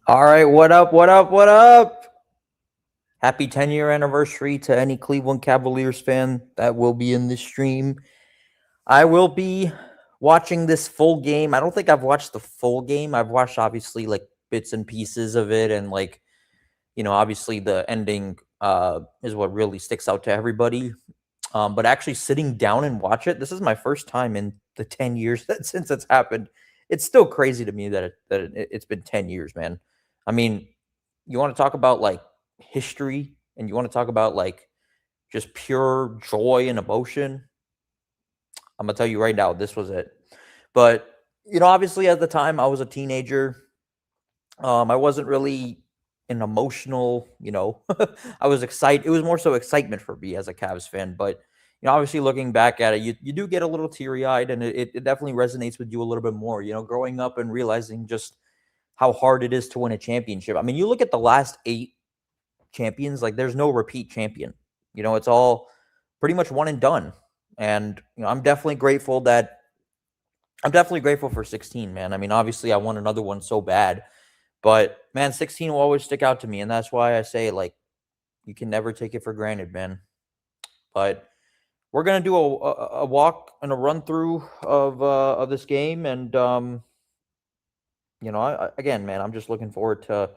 All right, what up, what up, what up? Happy 10-year anniversary to any Cleveland Cavaliers fan that will be in this stream. I will be watching this full game. I don't think I've watched the full game. I've watched obviously like bits and pieces of it, and obviously the ending is what really sticks out to everybody. But actually sitting down and watch it, this is my first time in the 10 years since it's happened. It's still crazy to me it's been 10 years, man. I mean, you want to talk about like history and you want to talk about like just pure joy and emotion. I'm gonna tell you right now, this was it. But obviously at the time I was a teenager. I wasn't really an emotional, I was excited. It was more so excitement for me as a Cavs fan. But obviously looking back at it, you do get a little teary eyed, and it definitely resonates with you a little bit more. Growing up and realizing just how hard it is to win a championship. I mean, you look at the last 8 champions, like there's no repeat champion. It's all pretty much one and done. And I'm definitely grateful for 16, man. I mean, obviously I want another one so bad, but man, 16 will always stick out to me, and that's why I say like you can never take it for granted, man. But we're gonna do a walk and a run through of this game, and again, man, I'm just looking forward to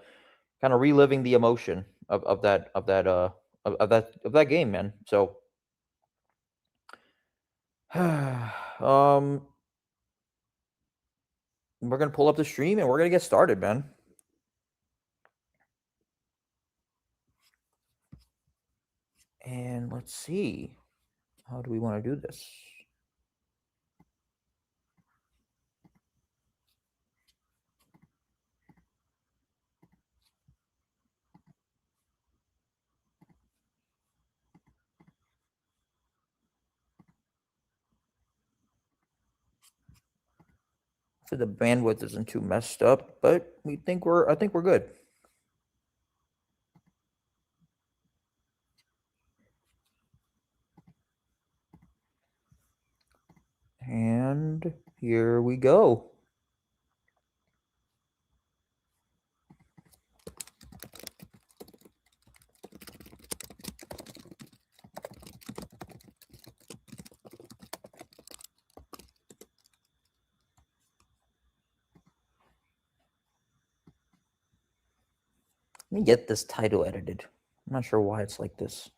kind of reliving the emotion of that game, man. So um, we're gonna pull up the stream and we're gonna get started, man. And let's see, how do we want to do this? So the bandwidth isn't too messed up, but I think we're good. And here we go. Let me get this title edited. I'm not sure why it's like this.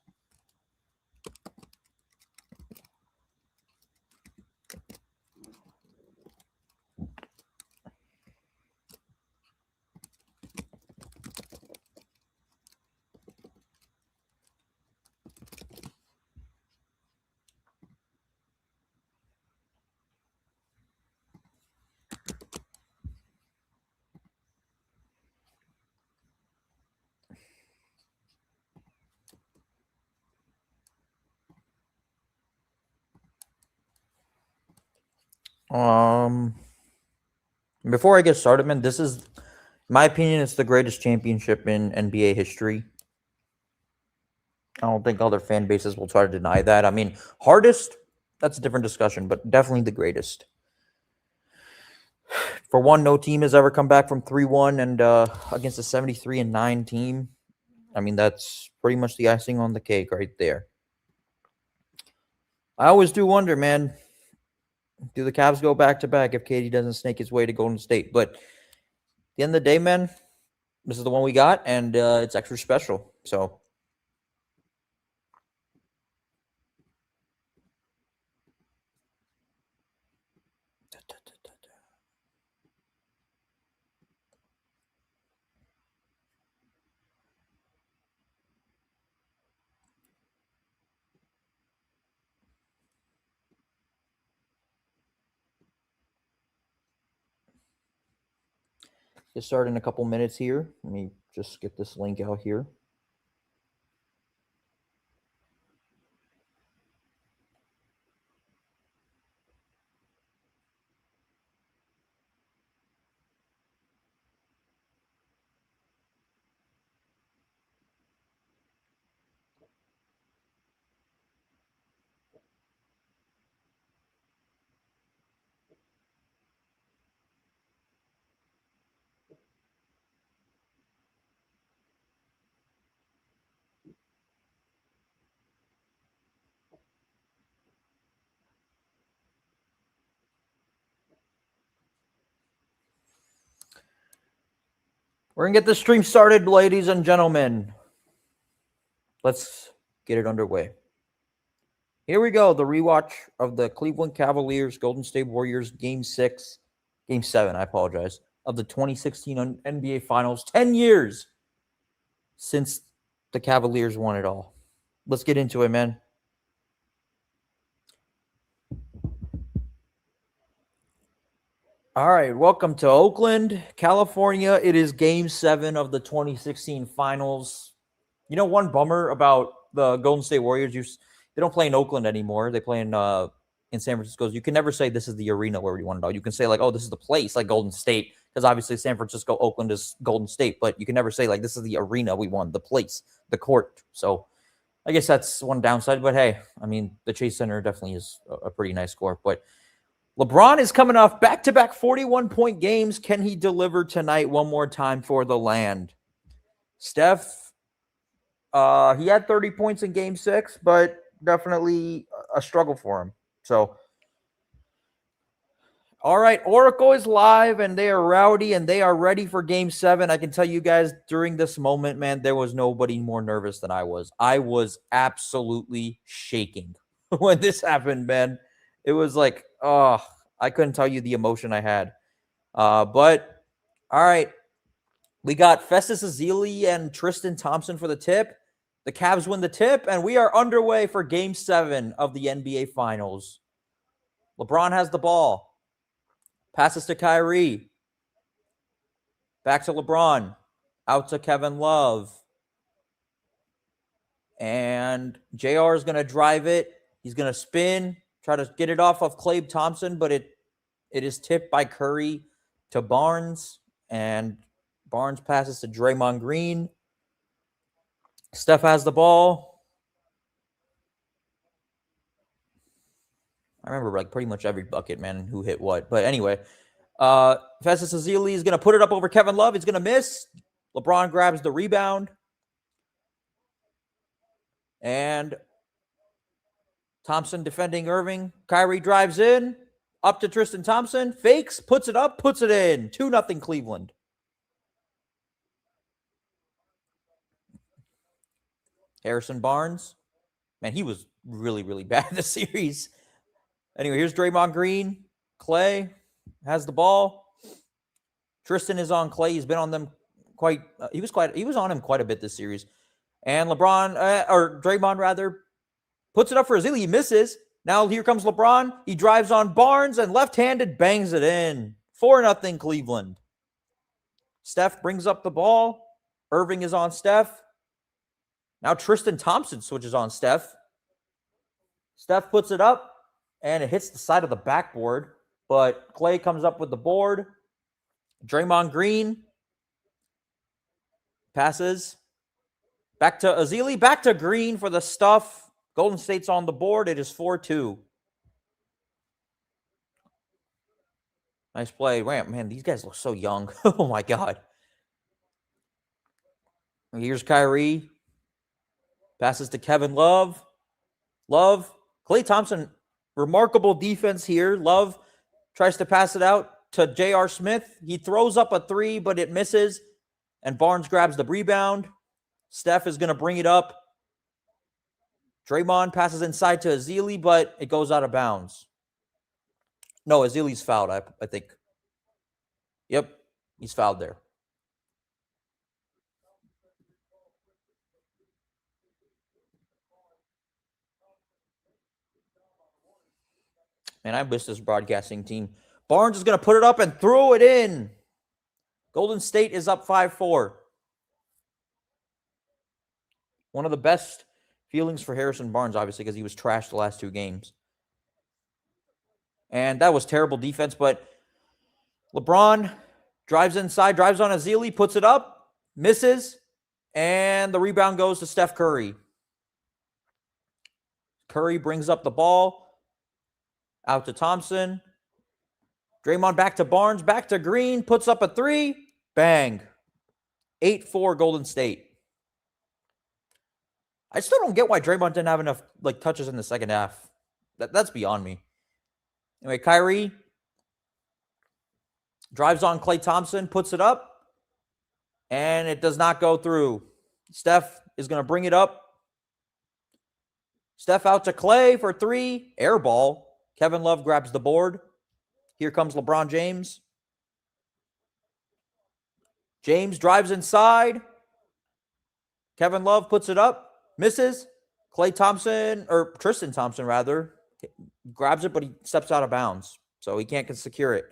Um, Before I get started, man, this is, in my opinion, it's the greatest championship in NBA history. I don't think other fan bases will try to deny that. I mean, hardest, that's a different discussion, but definitely the greatest. For one, no team has ever come back from 3-1 and against a 73-9 team. I mean, that's pretty much the icing on the cake right there. I always do wonder, man, do the Cavs go back to back if KD doesn't snake his way to Golden State? But at the end of the day, man, this is the one we got, and it's extra special. So get started in a couple minutes here. Let me just get this link out here. We're going to get the stream started, ladies and gentlemen. Let's get it underway. Here we go. The rewatch of the Cleveland Cavaliers, Golden State Warriors, Game 7, I apologize, of the 2016 NBA Finals. 10 years since the Cavaliers won it all. Let's get into it, man. All right, welcome to Oakland, California. It is Game 7 of the 2016 Finals. You know, one bummer about the Golden State Warriors, they don't play in Oakland anymore. They play in San Francisco. You can never say this is the arena where we won it all. You can say, like, oh, this is the place, like Golden State, because obviously San Francisco, Oakland is Golden State. But you can never say, like, this is the arena we won, the place, the court. So I guess that's one downside. But, hey, I mean, the Chase Center definitely is a pretty nice court. But LeBron is coming off back-to-back 41-point games. Can he deliver tonight one more time for the land? Steph, he had 30 points in Game 6, but definitely a struggle for him. So, all right, Oracle is live, and they are rowdy, and they are ready for Game 7. I can tell you guys, during this moment, man, there was nobody more nervous than I was. I was absolutely shaking when this happened, man. It was like, oh, I couldn't tell you the emotion I had. But, all right, we got Festus Ezeli and Tristan Thompson for the tip. The Cavs win the tip, and we are underway for Game 7 of the NBA Finals. LeBron has the ball. Passes to Kyrie. Back to LeBron. Out to Kevin Love. And JR is going to drive it. He's going to spin. Try to get it off of Klay Thompson, but it is tipped by Curry to Barnes, and Barnes passes to Draymond Green. Steph has the ball. I remember like pretty much every bucket, man, who hit what. But anyway, Festus Ezeli is going to put it up over Kevin Love. He's going to miss. LeBron grabs the rebound. And Thompson defending Irving. Kyrie drives in. Up to Tristan Thompson. Fakes. Puts it up. Puts it in. 2-0 Cleveland. Harrison Barnes. Man, he was really, really bad this series. Anyway, here's Draymond Green. Klay has the ball. Tristan is on Klay. He's been on them he was on him quite a bit this series. And Draymond rather, puts it up for Ezeli. He misses. Now here comes LeBron. He drives on Barnes and left-handed bangs it in. 4-0 Cleveland. Steph brings up the ball. Irving is on Steph. Now Tristan Thompson switches on Steph. Steph puts it up, and it hits the side of the backboard. But Klay comes up with the board. Draymond Green passes. Back to Ezeli. Back to Green for the stuff. Golden State's on the board. It is 4-2. Nice play. Man, these guys look so young. Oh, my God. Here's Kyrie. Passes to Kevin Love. Klay Thompson, remarkable defense here. Love tries to pass it out to J.R. Smith. He throws up a three, but it misses. And Barnes grabs the rebound. Steph is going to bring it up. Draymond passes inside to Ezeli, but it goes out of bounds. No, Ezeli's fouled, I think. Yep, he's fouled there. Man, I miss this broadcasting team. Barnes is going to put it up and throw it in. Golden State is up 5-4. One of the best feelings for Harrison Barnes, obviously, because he was trashed the last two games. And that was terrible defense, but LeBron drives inside, drives on Ezeli, puts it up, misses, and the rebound goes to Steph Curry. Curry brings up the ball, out to Thompson. Draymond back to Barnes, back to Green, puts up a three, bang. 8-4 Golden State. I still don't get why Draymond didn't have enough touches in the second half. That's beyond me. Anyway, Kyrie drives on Klay Thompson, puts it up. And it does not go through. Steph is going to bring it up. Steph out to Clay for 3. Air ball. Kevin Love grabs the board. Here comes LeBron James. James drives inside. Kevin Love puts it up. Misses. Tristan Thompson, rather, grabs it, but he steps out of bounds. So he can't secure it.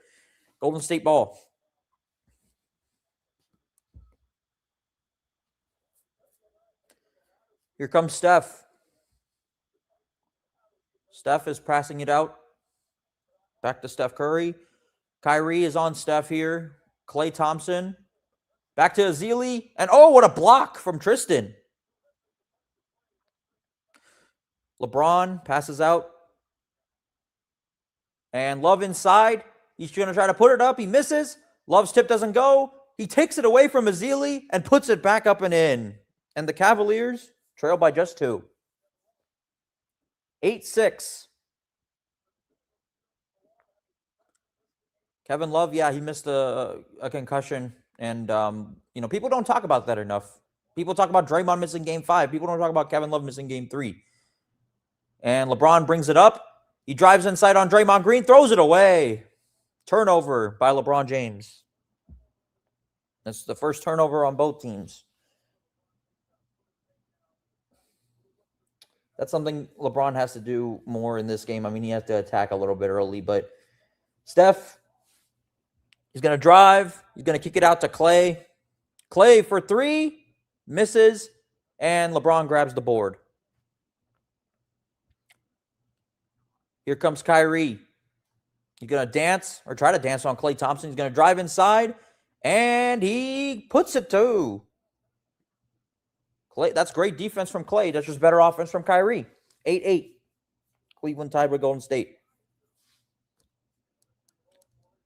Golden State ball. Here comes Steph. Steph is passing it out. Back to Steph Curry. Kyrie is on Steph here. Klay Thompson. Back to Azili. And oh, what a block from Tristan. LeBron passes out. And Love inside. He's going to try to put it up. He misses. Love's tip doesn't go. He takes it away from Azili and puts it back up and in. And the Cavaliers trail by just 2. 8-6. Kevin Love, yeah, he missed a concussion. And, people don't talk about that enough. People talk about Draymond missing game 5. People don't talk about Kevin Love missing game 3. And LeBron brings it up. He drives inside on Draymond Green, throws it away. Turnover by LeBron James. That's the first turnover on both teams. That's something LeBron has to do more in this game. I mean, he has to attack a little bit early, but Steph, he's going to drive. He's going to kick it out to Clay. Clay for 3, misses, and LeBron grabs the board. Here comes Kyrie. He's going to dance or try to dance on Klay Thompson. He's going to drive inside, and he puts it to Clay. That's great defense from Clay. That's just better offense from Kyrie. 8-8. Cleveland tied with Golden State.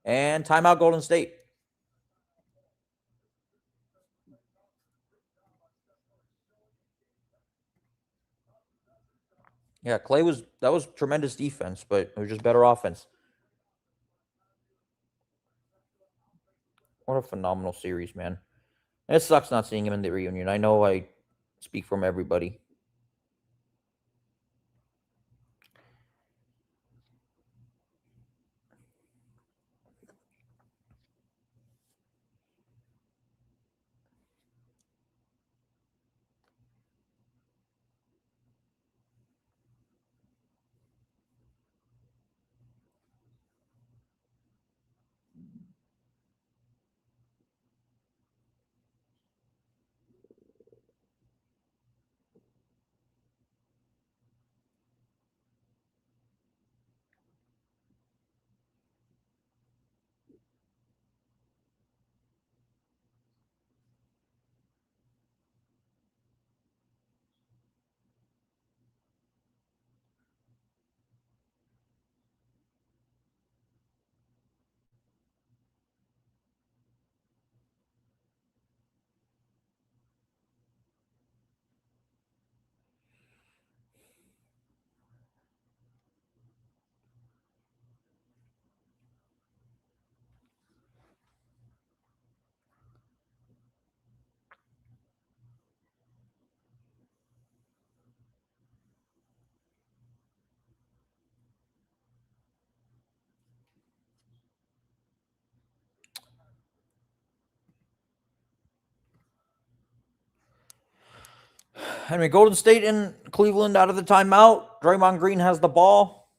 And timeout Golden State. Yeah, that was tremendous defense, but it was just better offense. What a phenomenal series, man. And it sucks not seeing him in the reunion. I know I speak from everybody. Anyway, Golden State and Cleveland out of the timeout. Draymond Green has the ball.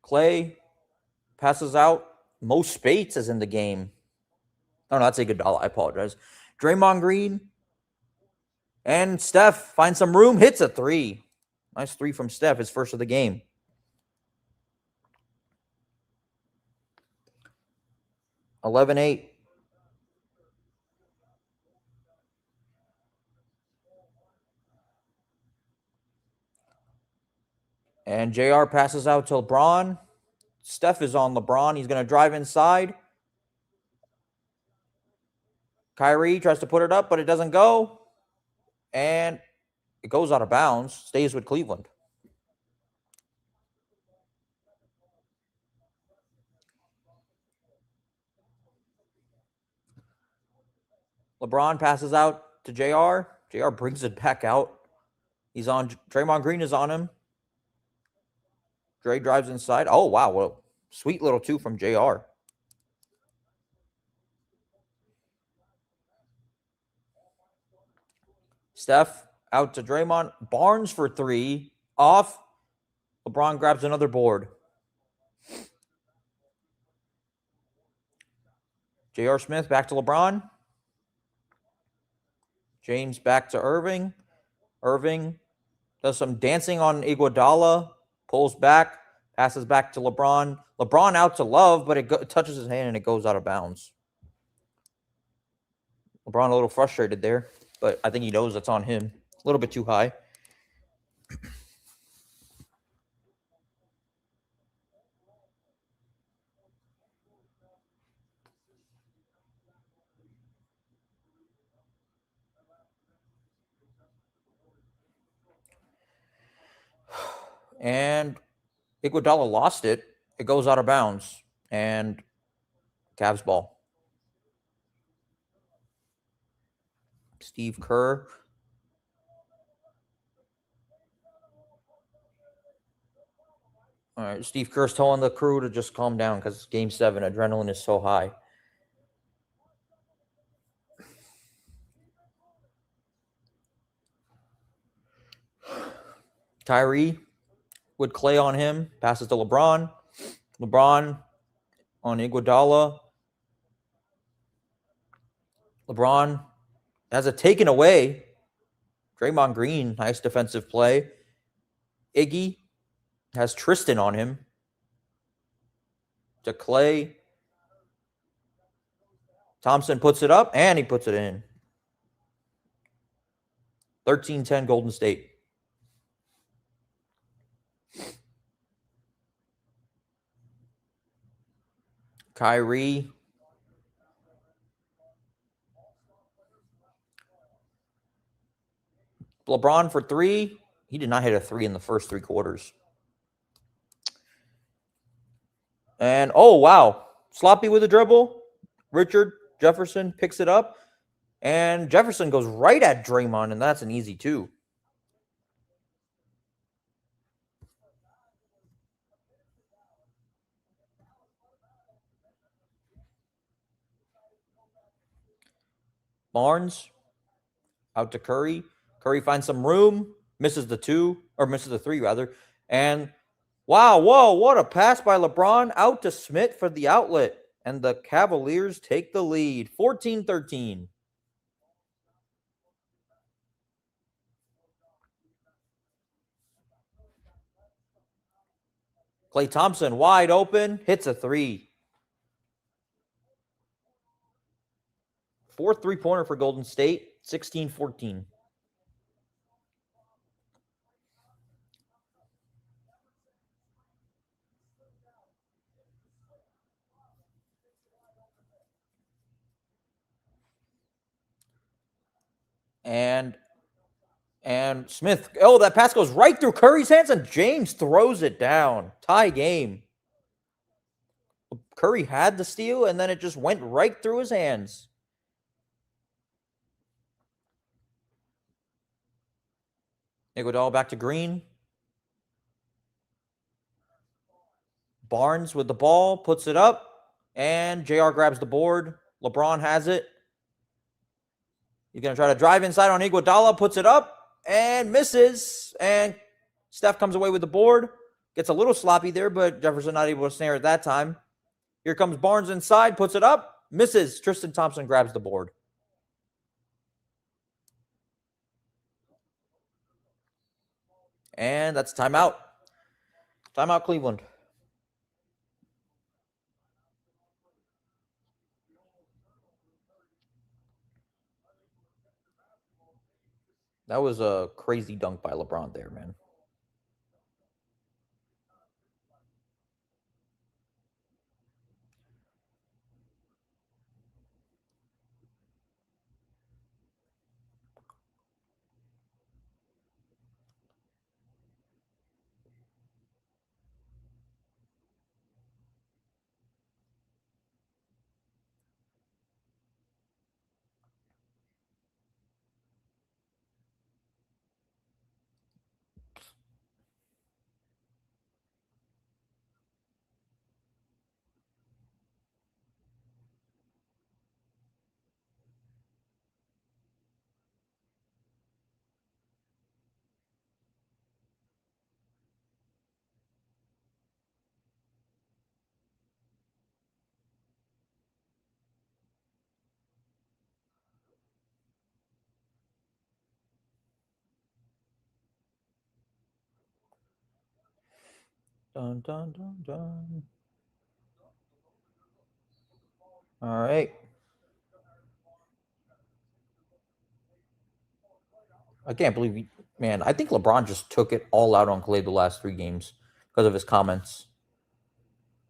Clay passes out. Mo Spates is in the game. Oh, no, that's Iguodala. I apologize. Draymond Green and Steph find some room. Hits a 3. Nice 3 from Steph. His first of the game. 11-8. And JR passes out to LeBron. Steph is on LeBron. He's going to drive inside. Kyrie tries to put it up, but it doesn't go. And it goes out of bounds. Stays with Cleveland. LeBron passes out to JR. JR brings it back out. He's on. Draymond Green is on him. Dre drives inside. Oh, wow. Well, sweet little two from JR. Steph out to Draymond. Barnes for three. Off. LeBron grabs another board. J.R. Smith back to LeBron. James back to Irving. Irving does some dancing on Iguodala. Pulls back. Passes back to LeBron. LeBron out to Love, but it touches his hand and it goes out of bounds. LeBron a little frustrated there, but I think he knows that's on him. A little bit too high. And Iguodala lost it. It goes out of bounds. And Cavs ball. Steve Kerr. All right, Steve Kerr's telling the crew to just calm down because Game 7, adrenaline is so high. Kyrie with Clay on him. Passes to LeBron. LeBron on Iguodala. LeBron has it taken away. Draymond Green, nice defensive play. Iggy has Tristan on him. To Clay. Thompson puts it up, and he puts it in. 13-10 Golden State. Kyrie. LeBron for three. He did not hit a three in the first three quarters. And, oh, wow. Sloppy with a dribble. Richard Jefferson picks it up. And Jefferson goes right at Draymond, and that's an easy two. Barnes out to Curry. Curry finds some room, misses the three, rather. And, wow, whoa, what a pass by LeBron out to Smith for the outlet. And the Cavaliers take the lead, 14-13. Klay Thompson wide open, hits a three. Fourth three-pointer for Golden State, 16-14. And Smith, oh, that pass goes right through Curry's hands, and James throws it down. Tie game. Curry had the steal, and then it just went right through his hands. Iguodala back to Green. Barnes with the ball, puts it up, and JR grabs the board. LeBron has it. He's going to try to drive inside on Iguodala, puts it up, and misses. And Steph comes away with the board. Gets a little sloppy there, but Jefferson not able to snare at that time. Here comes Barnes inside, puts it up, misses. Tristan Thompson grabs the board. And that's timeout. Timeout, Cleveland. That was a crazy dunk by LeBron there, man. Dun, dun, dun, dun. All right. I can't believe man, I think LeBron just took it all out on Clay the last 3 games because of his comments.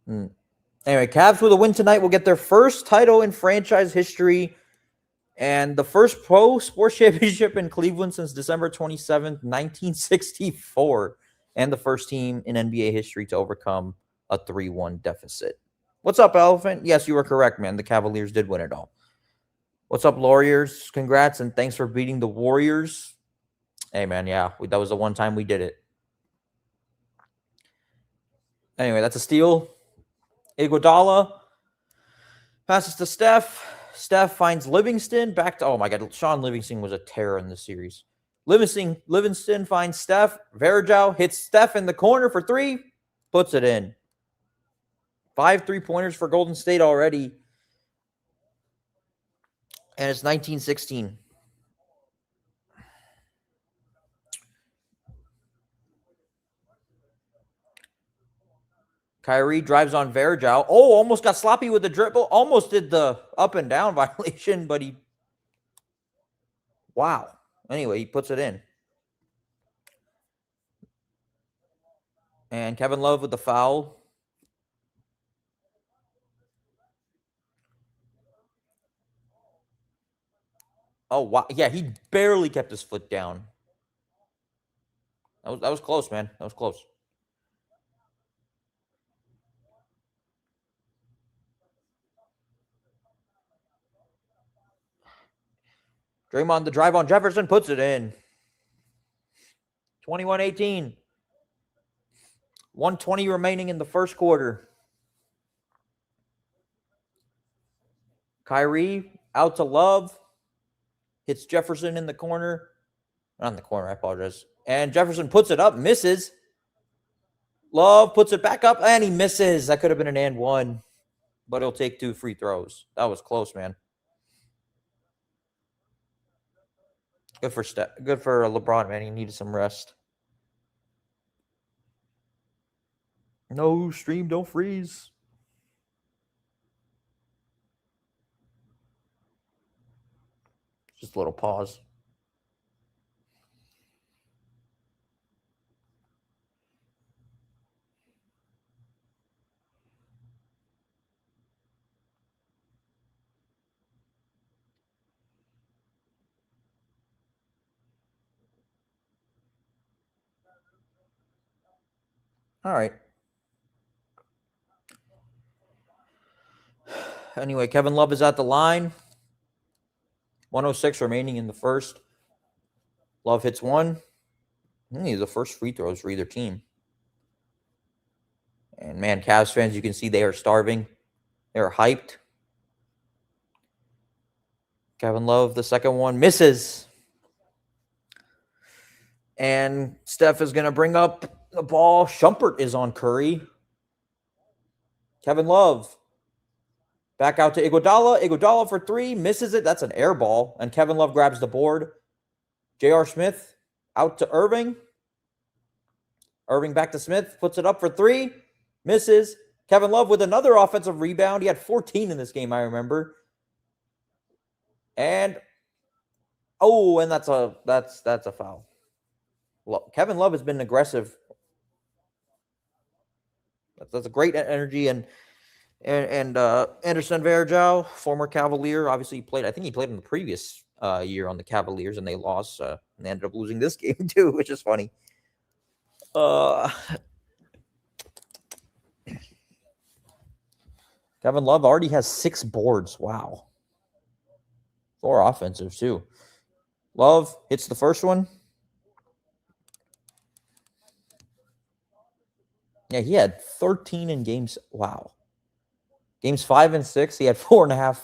Anyway, Cavs with a win tonight will get their first title in franchise history and the first pro sports championship in Cleveland since December 27th, 1964, and the first team in NBA history to overcome a 3-1 deficit. What's up, Elephant? Yes, you were correct, man. The Cavaliers did win it all. What's up, Warriors? Congrats and thanks for beating the Warriors. Hey, man, yeah, that was the one time we did it. Anyway, that's a steal. Iguodala passes to Steph. Steph finds Livingston back to, oh my God, Sean Livingston was a terror in this series. Livingston finds Steph. Verjao hits Steph in the corner for 3, puts it in. 5 3-pointers for Golden State already. And it's 1916. Kyrie drives on Verjao. Oh, almost got sloppy with the dribble. Almost did the up and down violation, but he... Wow. Anyway, he puts it in. And Kevin Love with the foul. Oh, wow. Yeah, he barely kept his foot down. That was close, man. That was close. Draymond, the drive on Jefferson, puts it in. 21-18. 1:20 remaining in the first quarter. Kyrie out to Love. Hits Jefferson in the corner. Not in the corner, I apologize. And Jefferson puts it up, misses. Love puts it back up, and he misses. That could have been an and one, but he'll take 2 free throws. That was close, man. Good for LeBron, man. He needed some rest. No, stream, don't freeze. Just a little pause. All right. Anyway, Kevin Love is at the line. 106 remaining in the first. Love hits one. These are the first free throws for either team. And man, Cavs fans, you can see they are starving. They're hyped. Kevin Love, the second one, misses. And Steph is going to bring up the ball. Shumpert is on Curry. Kevin Love. Back out to Iguodala. Iguodala for 3. Misses it. That's an air ball. And Kevin Love grabs the board. J.R. Smith out to Irving. Irving back to Smith. Puts it up for 3. Misses. Kevin Love with another offensive rebound. He had 14 in this game, I remember. And that's a foul. Kevin Love has been aggressive. That's a great energy. And Anderson Varejao, former Cavalier, obviously played. I think he played in the previous year on the Cavaliers, and they lost. And they ended up losing this game too, which is funny. Kevin Love already has 6 boards. Wow. 4 offensive too. Love hits the first one. Yeah, he had 13 in games. Wow. Games 5 and 6, he had 4.5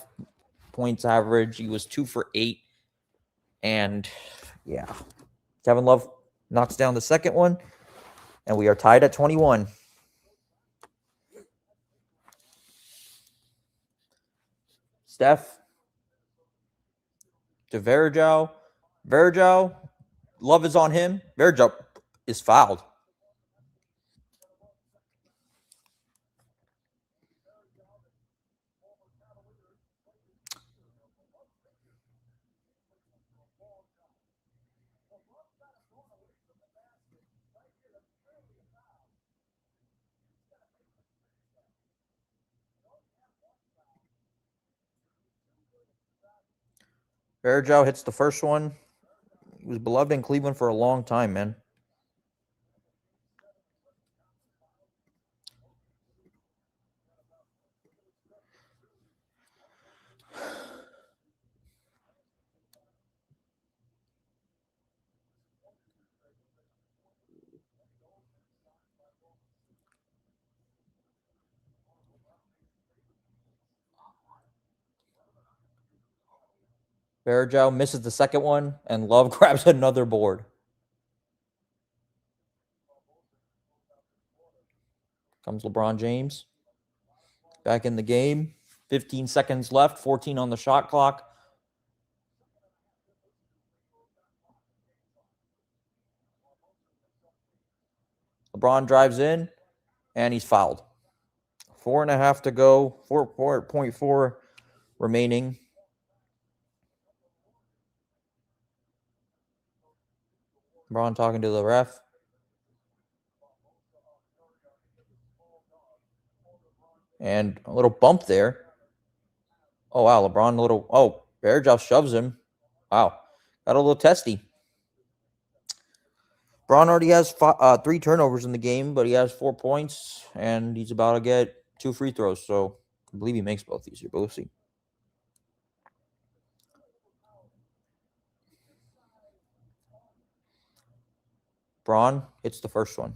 points average. He was 2 for 8. And yeah, Kevin Love knocks down the second one. And we are tied at 21. Steph to Verjao. Verjao, Love is on him. Verjao is fouled. Verjao hits the first one. He was beloved in Cleveland for a long time, man. Verjao misses the second one, and Love grabs another board. Comes LeBron James. Back in the game. 15 seconds left, 14 on the shot clock. LeBron drives in, and he's fouled. 4.5 to go, 4.4 remaining. LeBron talking to the ref. And a little bump there. Oh, wow. LeBron, a little. Oh, Verjao shoves him. Wow. Got a little testy. Braun already has 3 turnovers in the game, but he has 4 points, and he's about to get 2 free throws. So I believe he makes both these here, but we'll see. Braun hits the first one.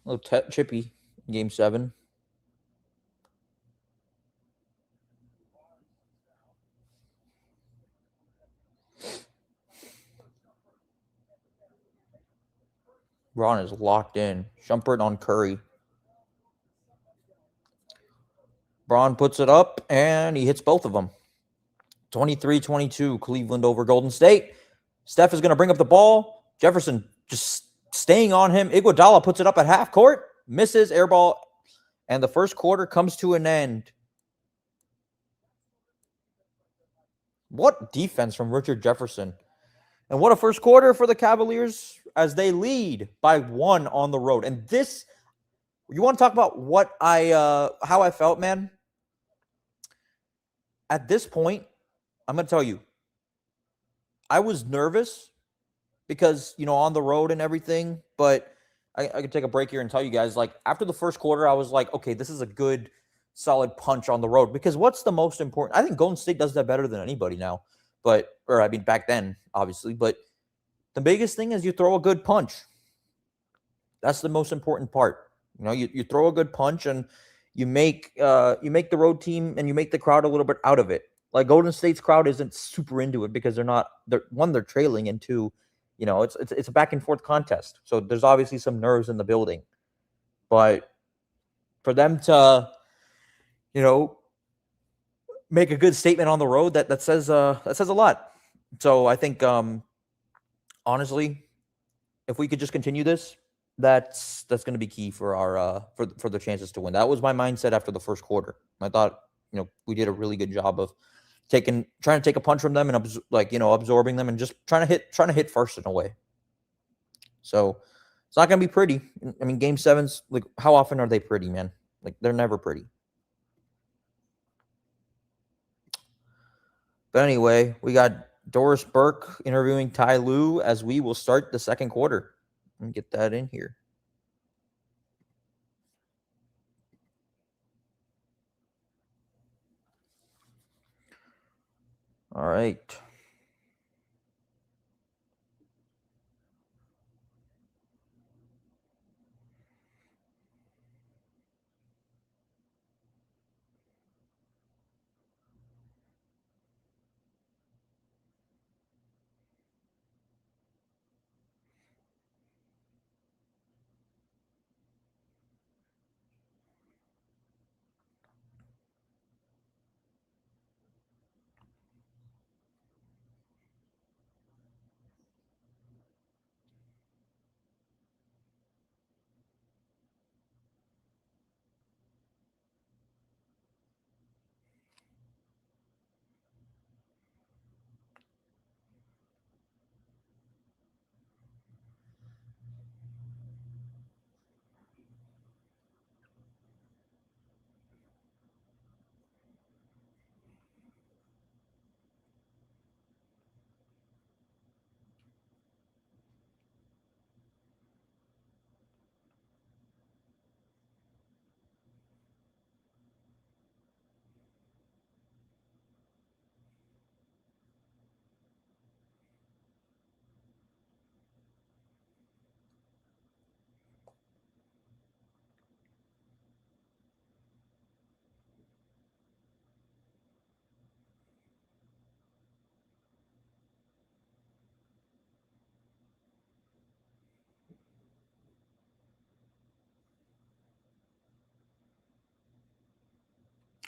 A little chippy in game 7. Braun is locked in. Shumpert on Curry. Braun puts it up, and he hits both of them. 23-22, Cleveland over Golden State. Steph is going to bring up the ball. Jefferson just staying on him. Iguodala puts it up at half court. Misses, air ball, and the first quarter comes to an end. What defense from Richard Jefferson. And what a first quarter for the Cavaliers as they lead by 1 on the road. And this, you want to talk about what how I felt, man? At this point, I'm going to tell you, I was nervous because, on the road and everything, but I could take a break here and tell you guys, like, after the first quarter, I was like, okay, this is a good, solid punch on the road. Because what's the most important? I think Golden State does that better than anybody now. Back then, obviously. But the biggest thing is you throw a good punch. That's the most important part. You throw a good punch and you make the road team and you make the crowd a little bit out of it. Like Golden State's crowd isn't super into it because they're trailing, and 2, it's a back and forth contest. So there's obviously some nerves in the building. But for them to, make a good statement on the road, that says a lot. So I think honestly, if we could just continue this, that's going to be key for our for the chances to win. That was my mindset after the first quarter. I thought, we did a really good job of trying to take a punch from them and absorbing them and just trying to hit first in a way. So it's not going to be pretty. I mean, game 7's, like, how often are they pretty, man? Like, they're never pretty. But anyway, we got Doris Burke interviewing Ty Lue as we will start the second quarter. Let me get that in here. All right.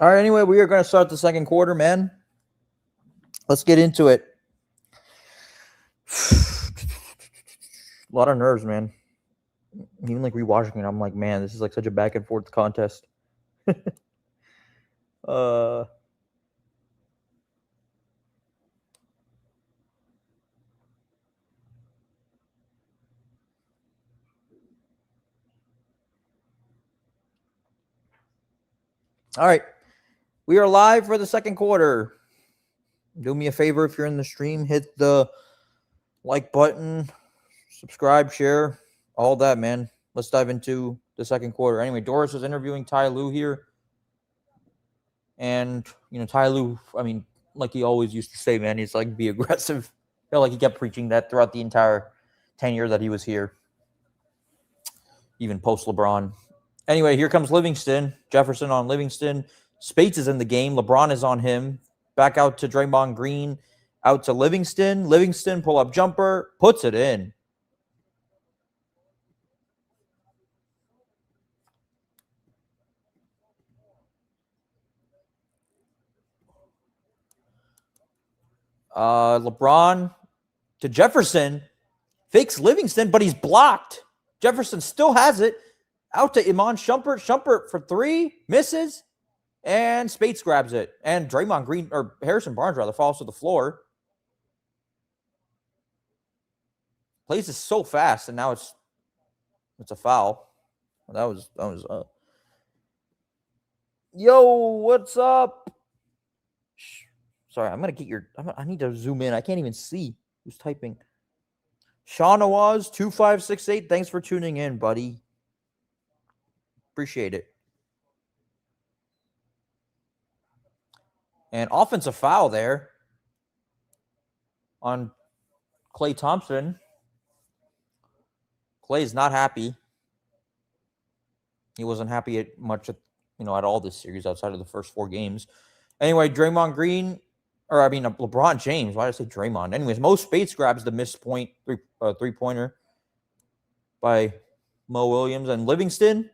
All right, anyway, we are going to start the second quarter, man. Let's get into it. A lot of nerves, man. Even like rewatching it, I'm like, man, this is like such a back and forth contest. All right. We are live for the second quarter. Do me a favor if you're in the stream, hit the like button, subscribe, share, all that, man. Let's dive into the second quarter. Anyway, Doris is interviewing Ty Lue here. And, Ty Lue, I mean, like he always used to say, man, he's like, be aggressive. I feel like he kept preaching that throughout the entire tenure that he was here, even post LeBron. Anyway, here comes Livingston. Jefferson on Livingston. Spates is in the game. LeBron is on him. Back out to Draymond Green. Out to Livingston. Livingston, pull-up jumper. Puts it in. LeBron to Jefferson. Fakes Livingston, but he's blocked. Jefferson still has it. Out to Iman Shumpert. Shumpert for three. Misses. And Spates grabs it. And Draymond Green, or Harrison Barnes rather, falls to the floor. Plays is so fast, and now it's a foul. That was Yo, what's up? Sorry, I'm gonna get I need to zoom in. I can't even see who's typing. Sean Awaz 2568. Thanks for tuning in, buddy. Appreciate it. And offensive foul there on Klay Thompson. Klay's not happy. He wasn't happy at all this series outside of the first 4 games. Anyway, LeBron James. Why did I say Draymond? Anyways, Mo Spates grabs the missed point three-pointer by Mo Williams. And Livingston,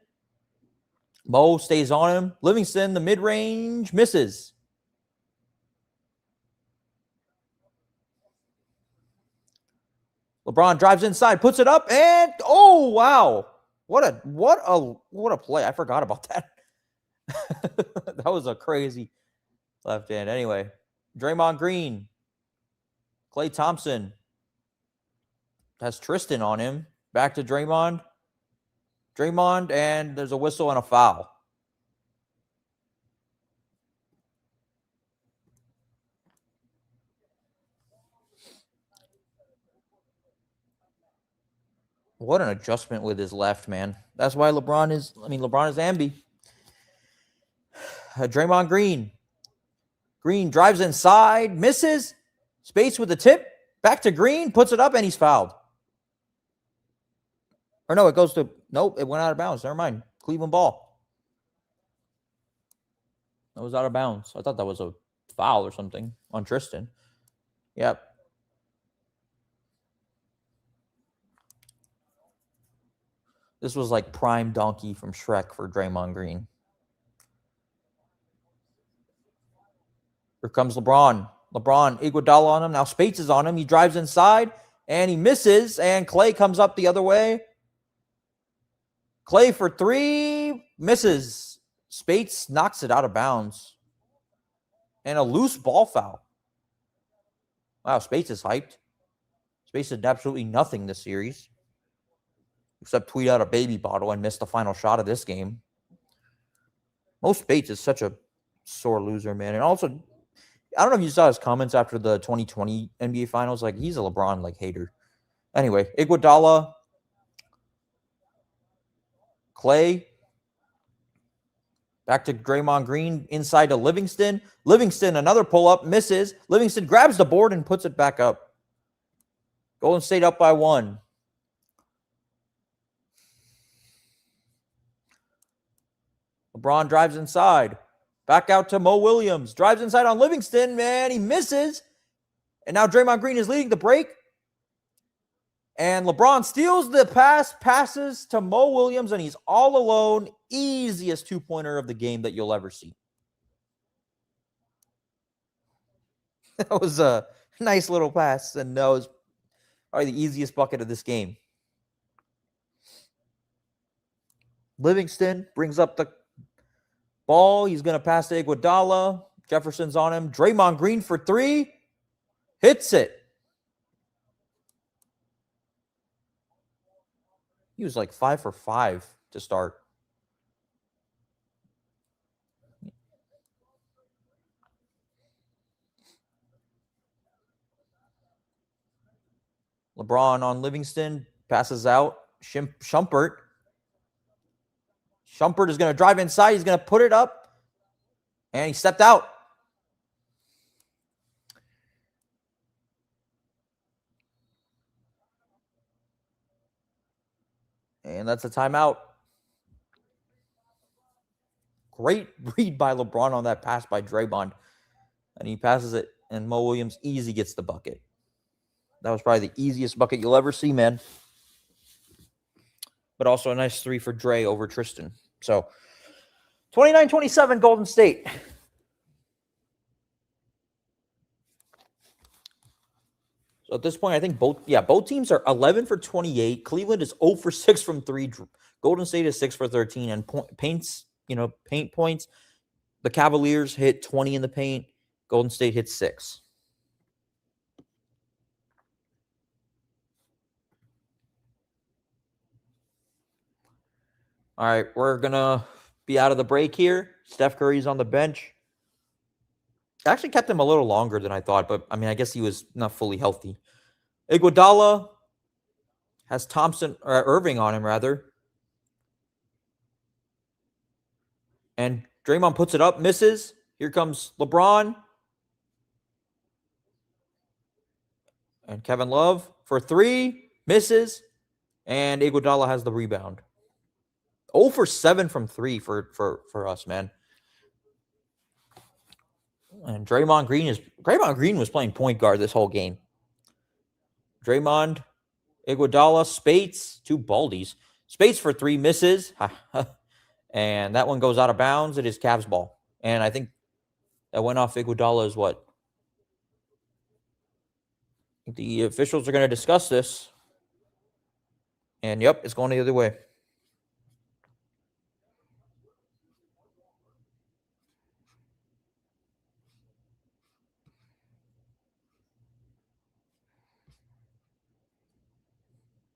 Mo stays on him. Livingston, the mid-range, misses. LeBron drives inside, puts it up, and oh wow. What a play. I forgot about that. That was a crazy left hand. Anyway, Draymond Green. Klay Thompson has Tristan on him. Back to Draymond. And there's a whistle and a foul. What an adjustment with his left, man. That's why LeBron is ambi. Draymond Green. Green drives inside, misses. Spates with the tip. Back to Green, puts it up, and he's fouled. Or no, it went out of bounds. Never mind. Cleveland ball. That was out of bounds. I thought that was a foul or something on Tristan. Yep. This was like prime donkey from Shrek for Draymond Green. Here comes LeBron. Iguodala on him. Now Spates is on him. He drives inside, and he misses, and Klay comes up the other way. Klay for 3, misses. Spates knocks it out of bounds. And a loose ball foul. Wow, Spates is hyped. Spates did absolutely nothing this series, except tweet out a baby bottle and miss the final shot of this game. Most Spates is such a sore loser, man. And also, I don't know if you saw his comments after the 2020 NBA Finals. Like, he's a LeBron, hater. Anyway, Iguodala, Klay, back to Draymond Green, inside to Livingston. Livingston, another pull-up, misses. Livingston grabs the board and puts it back up. Golden State up by 1. LeBron drives inside. Back out to Mo Williams. Drives inside on Livingston. Man, he misses. And now Draymond Green is leading the break. And LeBron steals the pass, passes to Mo Williams, and he's all alone. Easiest 2-pointer of the game that you'll ever see. That was a nice little pass, and that was probably the easiest bucket of this game. Livingston brings up the ball. He's going to pass to Iguodala. Jefferson's on him. Draymond Green for three. Hits it. He was like 5 for 5 to start. LeBron on Livingston. Passes out. Shumpert. Shumpert is going to drive inside. He's going to put it up. And he stepped out. And that's a timeout. Great read by LeBron on that pass by Draymond. And he passes it, and Mo Williams easy gets the bucket. That was probably the easiest bucket you'll ever see, man. But also a nice 3 for Dre over Tristan. So, 29-27 Golden State. So at this point, I think both teams are 11 for 28. Cleveland is 0 for 6 from 3. Golden State is 6 for 13. And paint points. The Cavaliers hit 20 in the paint. Golden State hit 6. All right, we're going to be out of the break here. Steph Curry's on the bench. I actually kept him a little longer than I thought, but I guess he was not fully healthy. Iguodala has Irving on him, rather. And Draymond puts it up, misses. Here comes LeBron. And Kevin Love for 3, misses. And Iguodala has the rebound. 0 for 7 from 3 for us, man. And Draymond Green was playing point guard this whole game. Draymond, Iguodala, Spates, 2 baldies. Spates for 3, misses. And that one goes out of bounds. It is Cavs ball. And I think that went off Iguodala's what? The officials are going to discuss this. And yep, it's going the other way.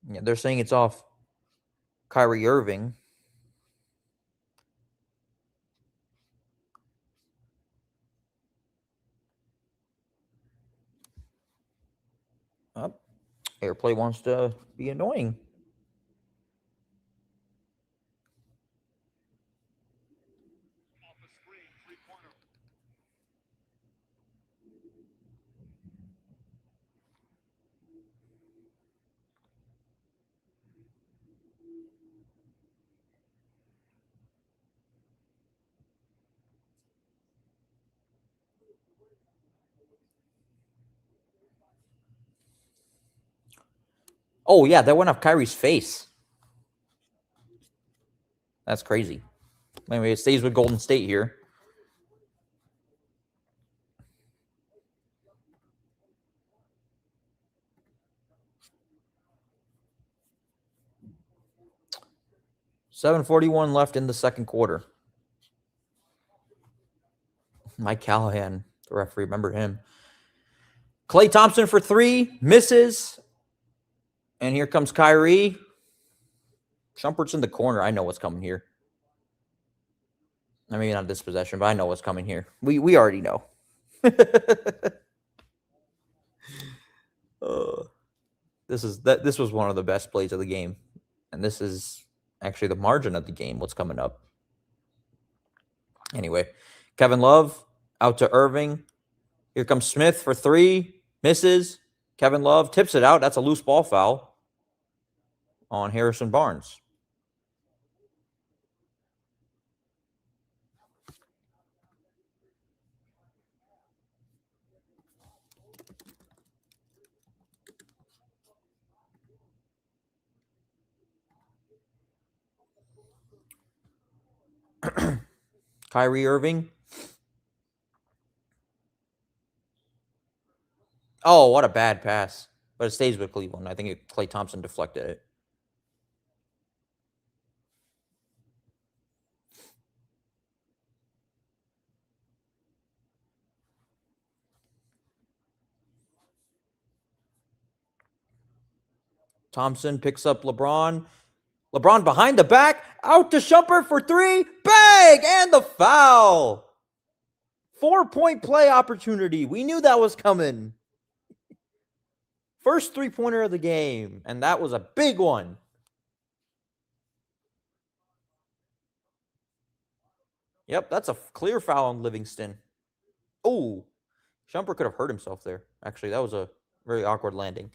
Yeah, they're saying it's off Kyrie Irving. Airplay wants to be annoying. Oh, yeah, that went off Kyrie's face. That's crazy. Anyway, it stays with Golden State here. .741 left in the second quarter. Mike Callahan, the referee, remember him. Klay Thompson for 3, misses. And here comes Kyrie. Shumpert's in the corner. I know what's coming here. I mean, not this possession, but I know what's coming here. We already know. This was one of the best plays of the game. And this is actually the margin of the game, what's coming up. Anyway, Kevin Love out to Irving. Here comes Smith for 3, misses. Kevin Love tips it out. That's a loose ball foul on Harrison Barnes. Kyrie Irving. Oh, what a bad pass. But it stays with Cleveland. I think Klay Thompson deflected it. Thompson picks up LeBron. LeBron behind the back. Out to Shumpert for three. Bang! And the foul. 4-point play opportunity. We knew that was coming. First three-pointer of the game. And that was a big one. Yep, that's a clear foul on Livingston. Oh, Shumpert could have hurt himself there. Actually, that was a very awkward landing.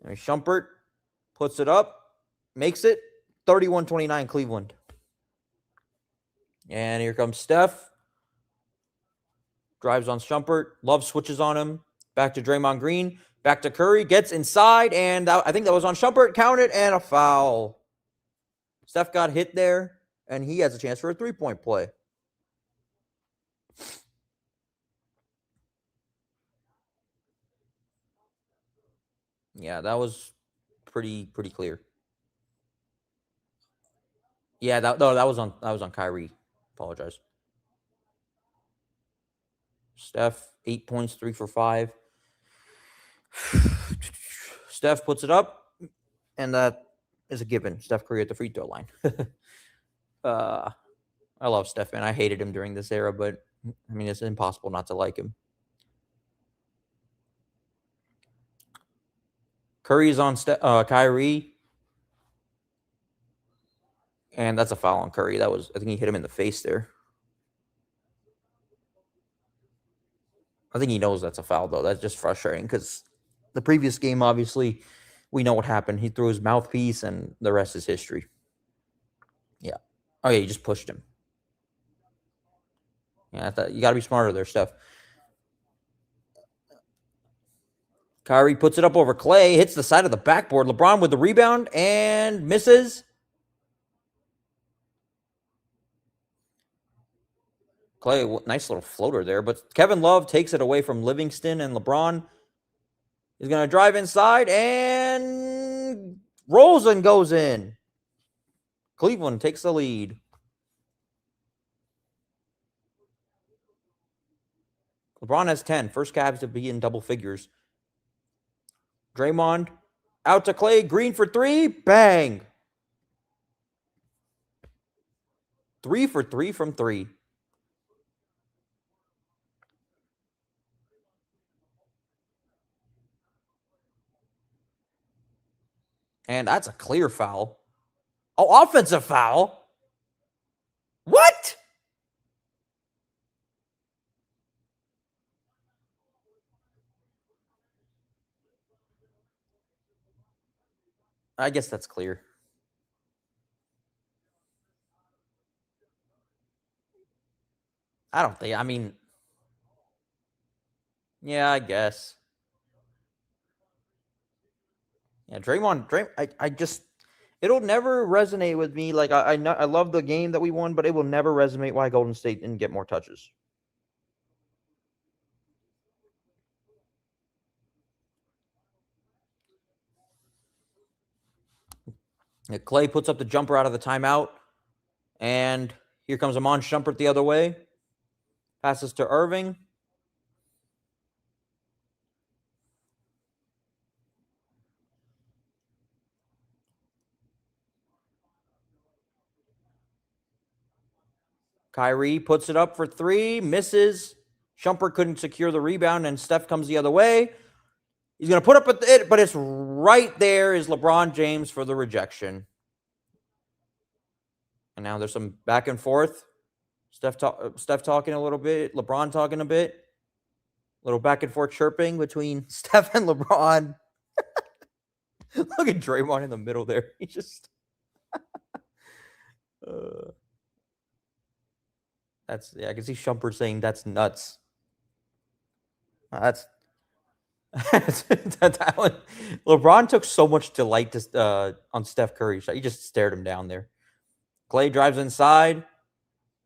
And Shumpert puts it up, makes it 31-29 Cleveland. And here comes Steph. Drives on Shumpert. Love switches on him. Back to Draymond Green. Back to Curry. Gets inside. And I think that was on Shumpert. Counted and a foul. Steph got hit there. And he has a chance for a three-point play. Yeah, that was pretty clear. Yeah, that was on Kyrie. Apologize. Steph, 8 points, 3 for 5. Steph puts it up, and that is a given. Steph Curry at the free throw line. I love Steph, man. I hated him during this era, but I mean, it's impossible not to like him. Curry's on Kyrie, and that's a foul on Curry. I think he hit him in the face there. I think he knows that's a foul, though. That's just frustrating because the previous game, obviously, we know what happened. He threw his mouthpiece, and the rest is history. Yeah. Oh, yeah, he just pushed him. Yeah, you got to be smarter there, Steph. Kyrie puts it up over Klay, hits the side of the backboard. LeBron with the rebound and misses. Klay, nice little floater there, but Kevin Love takes it away from Livingston, and LeBron is going to drive inside and rolls and goes in. Cleveland takes the lead. LeBron has 10. First Cavs to be in double figures. Draymond out to Klay. Green for three. Bang. 3 for 3 from 3. And that's a clear foul. Oh, offensive foul. What? I guess that's clear. I don't think. I mean, yeah, I guess. Yeah, Draymond. I just, it'll never resonate with me. Like I love the game that we won, but it will never resonate why Golden State didn't get more touches. Klay puts up the jumper out of the timeout, and here comes Amon Shumpert the other way. Passes to Irving. Kyrie puts it up for three, misses. Shumpert couldn't secure the rebound, and Steph comes the other way. He's going to put up it, but it's right there is LeBron James for the rejection. And now there's some back and forth. Steph talking a little bit, LeBron talking a bit. Little back and forth chirping between Steph and LeBron. Look at Draymond in the middle there. He just that's I can see Shumpert saying that's nuts. That's that one. LeBron took so much delight to on Steph Curry. He just stared him down there. Klay drives inside,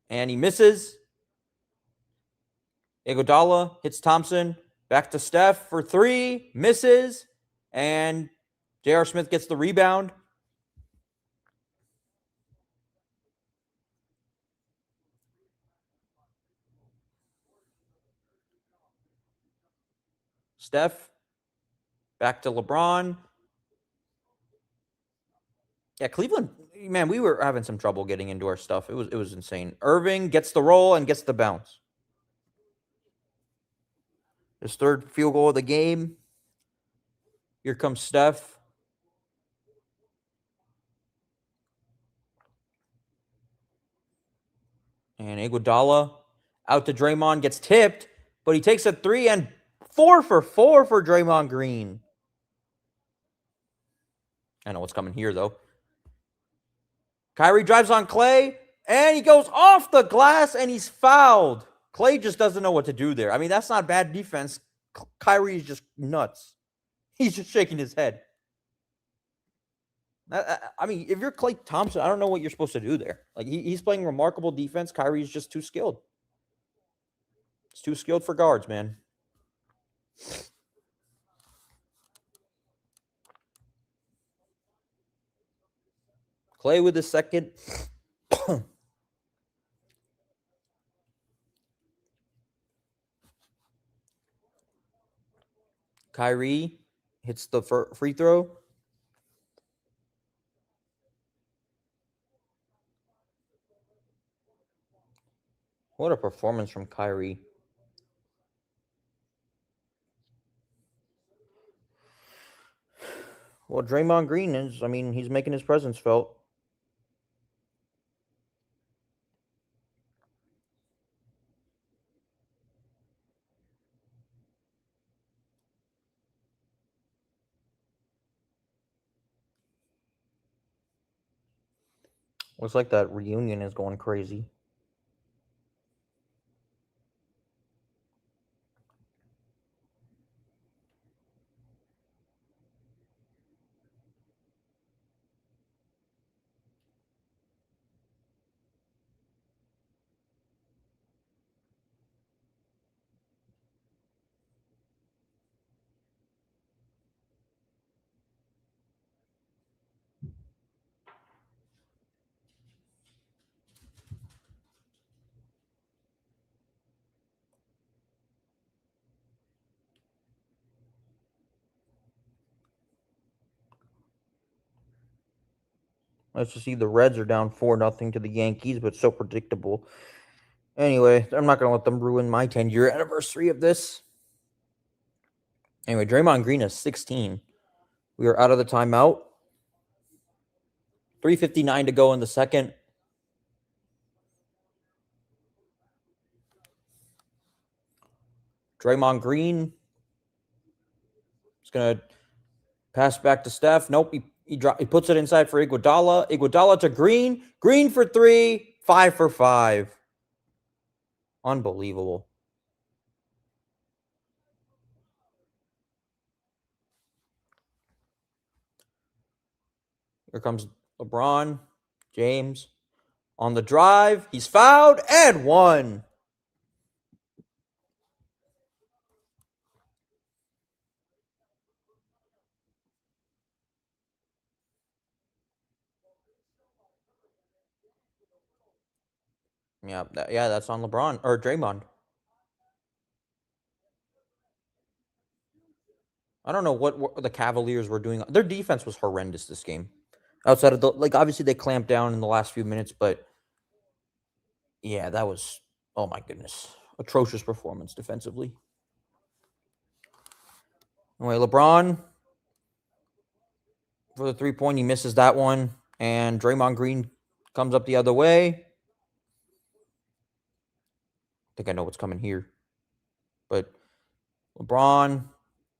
and he misses. Iguodala hits Thompson. Back to Steph for three. Misses. And J.R. Smith gets the rebound. Steph. Back to LeBron. Yeah, Cleveland, man, we were having some trouble getting into our stuff. It was insane. Irving gets the roll and gets the bounce. His third field goal of the game. Here comes Steph. And Iguodala out to Draymond, gets tipped, but he takes a three and 4 for 4 for Draymond Green. I know what's coming here, though. Kyrie drives on Clay, and he goes off the glass, and he's fouled. Clay just doesn't know what to do there. I mean, that's not bad defense. Kyrie is just nuts. He's just shaking his head. I mean, if you're Klay Thompson, I don't know what you're supposed to do there. Like, he's playing remarkable defense. Kyrie's just too skilled. It's too skilled for guards, man. Clay with his second. Kyrie hits the free throw. What a performance from Kyrie. Well, Draymond Green is, I mean, he's making his presence felt. Looks like that reunion is going crazy. Let's just see. The Reds are down 4-0 to the Yankees, but so predictable. Anyway, I'm not going to let them ruin my 10-year anniversary of this. Anyway, Draymond Green is 16. We are out of the timeout. 3:59 to go in the second. Draymond Green is going to pass back to Steph. Nope, he puts it inside for Iguodala. Iguodala to Green. Green for three. 5 for 5. Unbelievable. Here comes LeBron James on the drive. He's fouled and one. Yeah, that's on LeBron or Draymond. I don't know what the Cavaliers were doing. Their defense was horrendous this game. Outside of the, like, obviously they clamped down in the last few minutes, but yeah, that was, oh my goodness, atrocious performance defensively. Anyway, LeBron for the 3-point, he misses that one, and Draymond Green comes up the other way. I think I know what's coming here, but LeBron,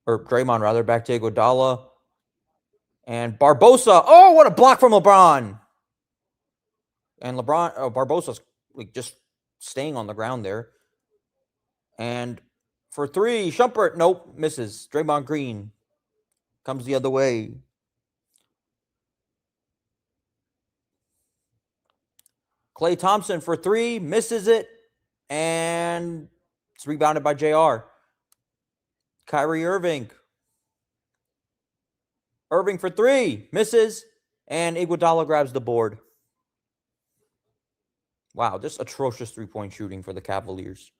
or Draymond rather, back to Iguodala, and Barbosa. Oh, what a block from LeBron! And Barbosa's like just staying on the ground there. And for three, Shumpert, nope, misses. Draymond Green comes the other way. Klay Thompson for three, misses it, and it's rebounded by JR. Kyrie Irving. Irving for three. Misses. And Iguodala grabs the board. Wow, just atrocious three-point shooting for the Cavaliers.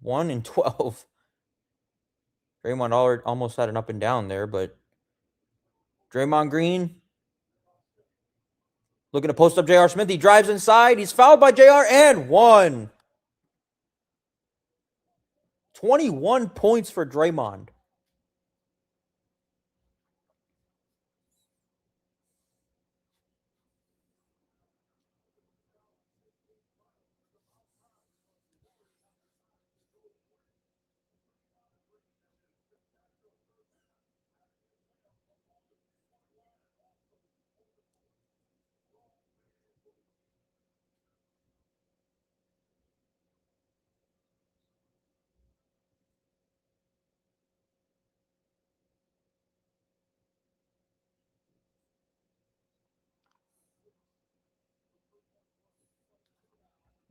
1 in 12. Draymond almost had an up and down there, but Draymond Green looking to post up J.R. Smith. He drives inside. He's fouled by J.R. and one. 21 points for Draymond.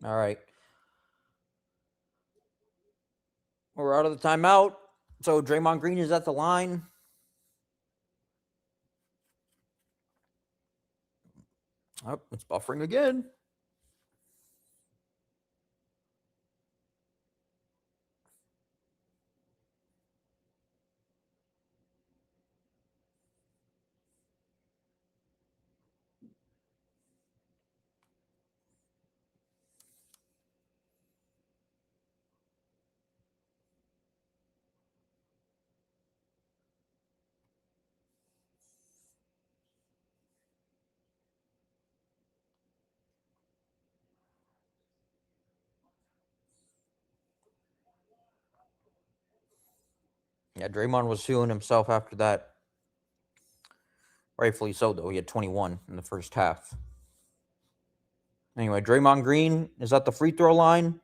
All right. We're out of the timeout. So Draymond Green is at the line. Oh, it's buffering again. Yeah, Draymond was feeling himself after that. Rightfully so, though. He had 21 in the first half. Anyway, Draymond Green is at the free throw line.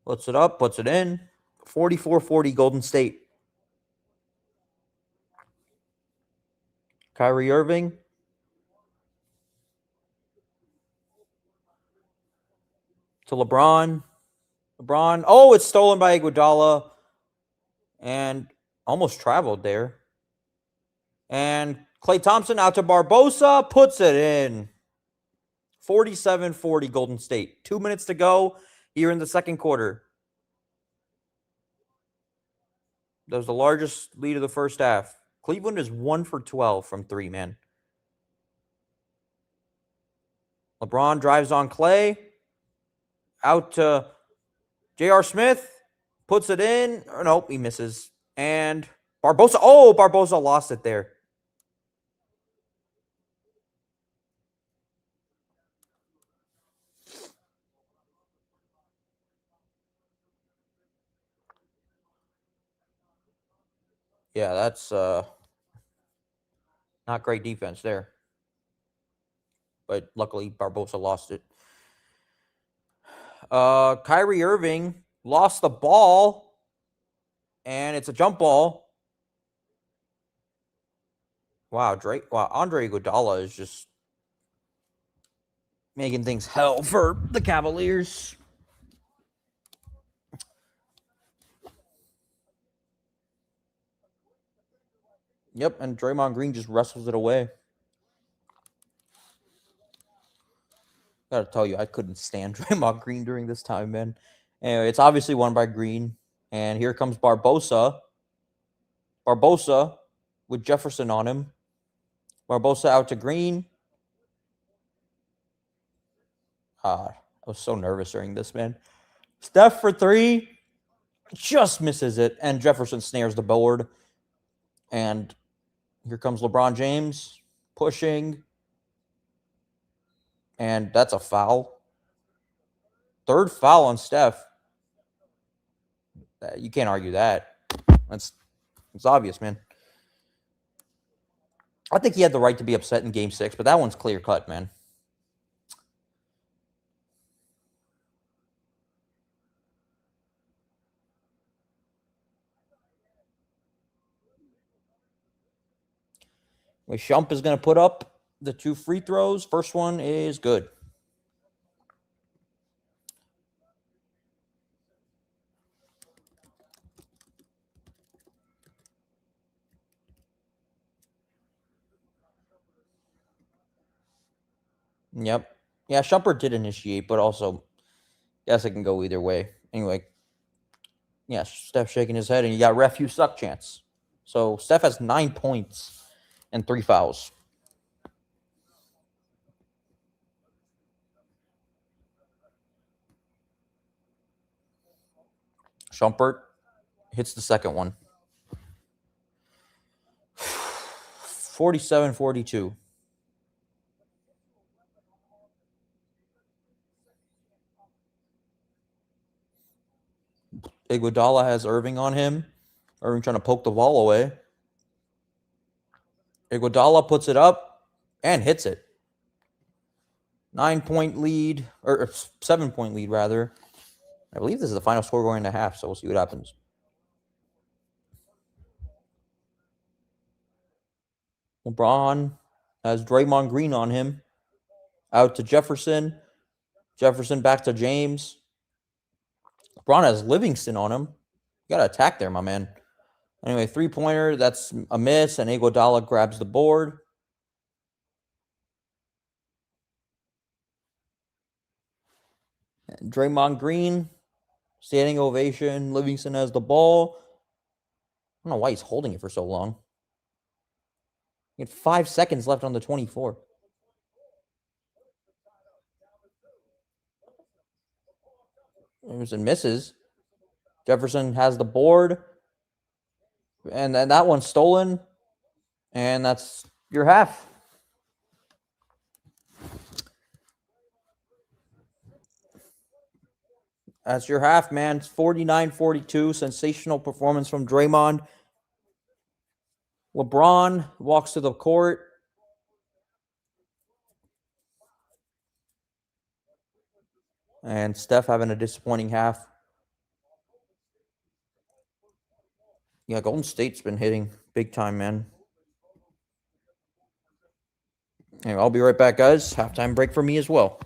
Puts it up, puts it in. 44-40 Golden State. Kyrie Irving. To LeBron. LeBron. Oh, it's stolen by Iguodala. And almost traveled there. And Klay Thompson out to Barbosa. Puts it in. 47-40 Golden State. 2 minutes to go here in the second quarter. That was the largest lead of the first half. Cleveland is 1 for 12 from three, man. LeBron drives on Klay. Out to J.R. Smith. Puts it in. Or nope, he misses. And Barbosa. Oh, Barbosa lost it there. Yeah, that's not great defense there. But luckily, Barbosa lost it. Kyrie Irving lost the ball. And it's a jump ball. Wow, Andre Iguodala is just making things hell for the Cavaliers. Yep, and Draymond Green just wrestles it away. Gotta tell you, I couldn't stand Draymond Green during this time, man. Anyway, it's obviously won by Green. And here comes Barbosa. Barbosa with Jefferson on him. Barbosa out to Green. I was so nervous during this, man. Steph for three. Just misses it. And Jefferson snares the board. And here comes LeBron James pushing. And that's a foul. Third foul on Steph. You can't argue that. It's obvious, man. I think he had the right to be upset in Game 6, but that one's clear cut, man. Shump is going to put up the two free throws. First one is good. Yep. Yeah, Shumpert did initiate, but also, guess it can go either way. Anyway, yeah, Steph shaking his head, and you got ref, you suck chance. So Steph has 9 points and 3 fouls. Shumpert hits the second one. 47-42. Iguodala has Irving on him. Irving trying to poke the ball away. Iguodala puts it up and hits it. 9-point lead, or 7-point lead, rather. I believe this is the final score going into half, so we'll see what happens. LeBron has Draymond Green on him. Out to Jefferson. Jefferson back to James. LeBron has Livingston on him. You got to attack there, my man. Anyway, three-pointer, that's a miss, and Iguodala grabs the board. And Draymond Green, standing ovation. Livingston has the ball. I don't know why he's holding it for so long. He had 5 seconds left on the 24. Jefferson misses. Jefferson has the board. And then that one's stolen. And that's your half. That's your half, man. It's 49-42. Sensational performance from Draymond. LeBron walks to the court. And Steph having a disappointing half. Yeah, Golden State's been hitting big time, man. Anyway, I'll be right back, guys. Halftime break for me as well.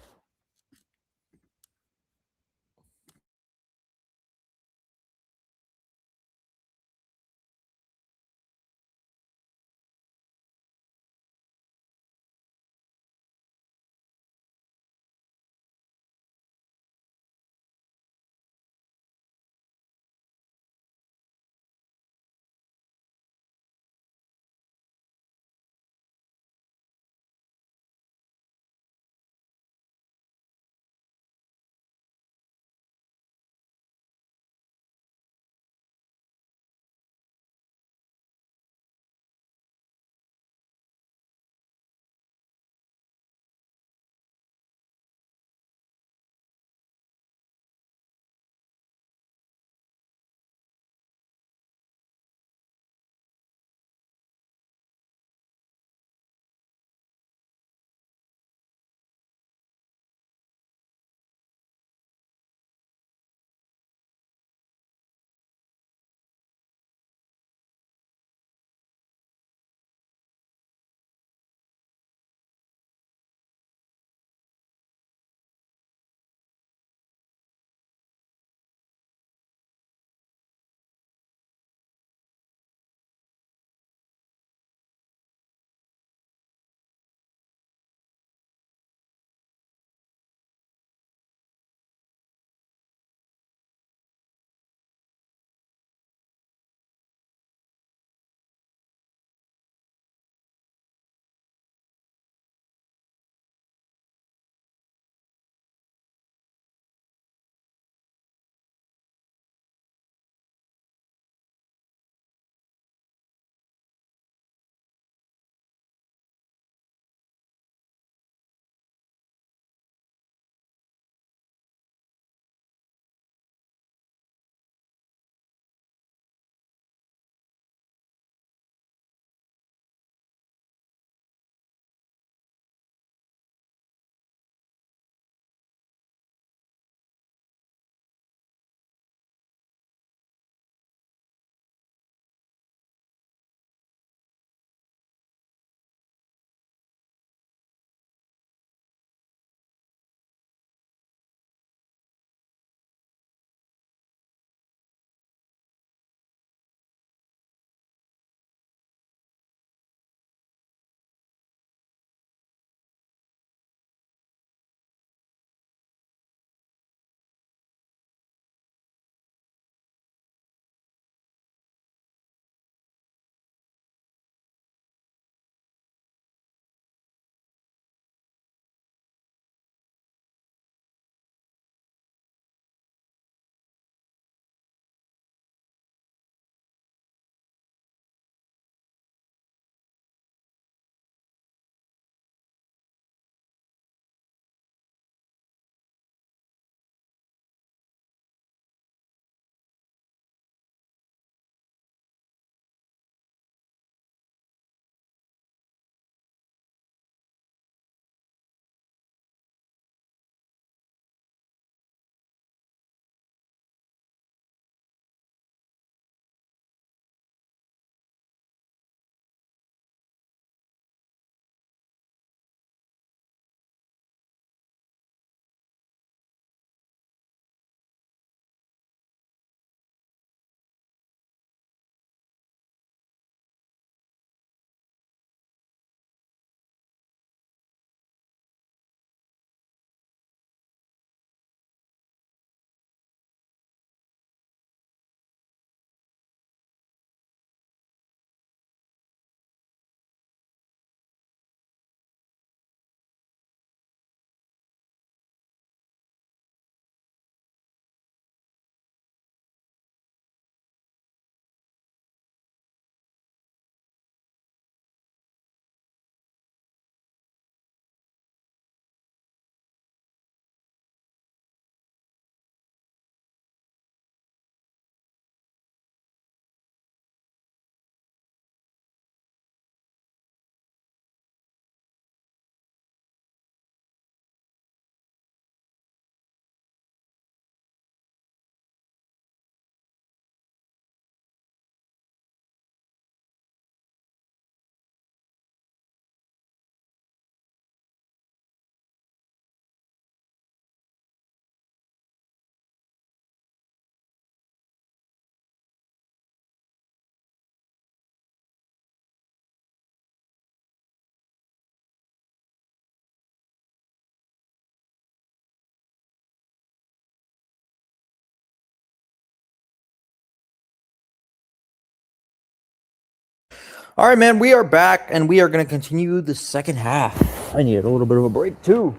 All right, man, we are back, and we are going to continue the second half. I need a little bit of a break, too.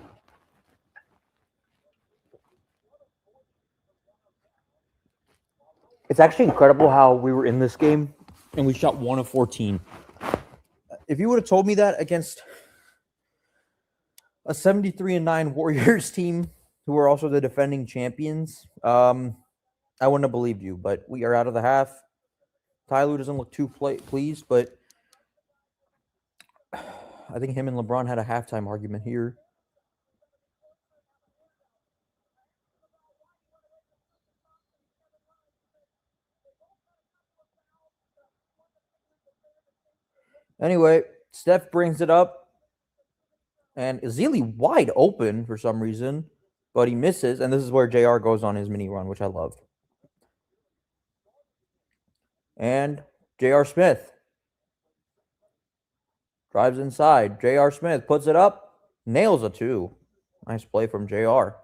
It's actually incredible how we were in this game, and we shot 1 of 14. If you would have told me that against a 73-9 Warriors team, who are also the defending champions, I wouldn't have believed you, but we are out of the half. Tyler doesn't look too pleased, but I think him and LeBron had a halftime argument here. Anyway, Steph brings it up, and Ezeli wide open for some reason, but he misses, and this is where JR goes on his mini run, which I love. And J.R. Smith drives inside. J.R. Smith puts it up, nails a 2. Nice play from J.R.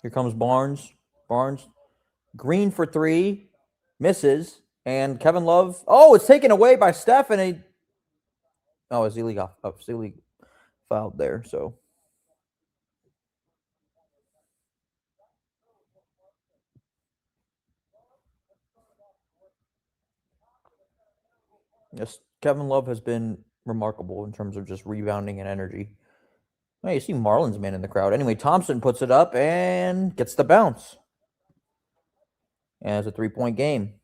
Here comes Barnes. Barnes, Green for 3, misses, and Kevin Love. Oh, it's taken away by Steph, and Ezeli got up. Ezeli fouled there, so. Yes, Kevin Love has been remarkable in terms of just rebounding and energy. Oh, you see Marlins man in the crowd. Anyway, Thompson puts it up and gets the bounce. And it's a 3-point game.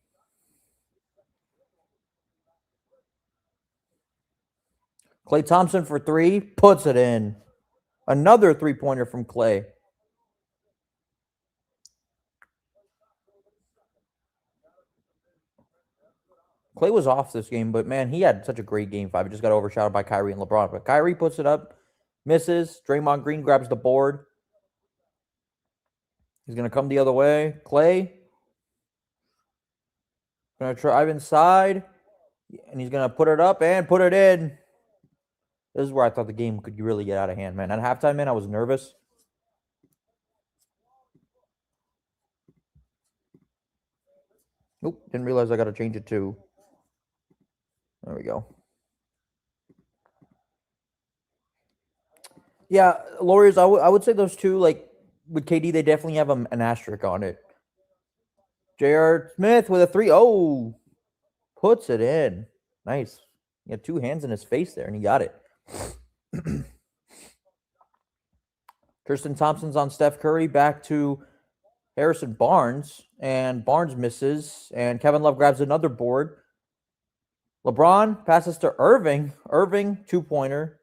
Klay Thompson for 3, puts it in. Another 3-pointer from Klay. Klay was off this game, but man, he had such a great game 5. He just got overshadowed by Kyrie and LeBron. But Kyrie puts it up, misses. Draymond Green grabs the board. He's going to come the other way. Klay going to drive inside, and he's going to put it up and put it in. This is where I thought the game could really get out of hand, man. At halftime, man, I was nervous. Nope, didn't realize I got to change it too. There we go. Yeah, Warriors, I would say those two, like, with KD, they definitely have an asterisk on it. J.R. Smith with a 3. Oh, puts it in. Nice. He had 2 hands in his face there, and he got it. Tristan Thompson's on Steph Curry, back to Harrison Barnes, and Barnes misses, and Kevin Love grabs another board. LeBron passes to Irving. Irving, 2-pointer,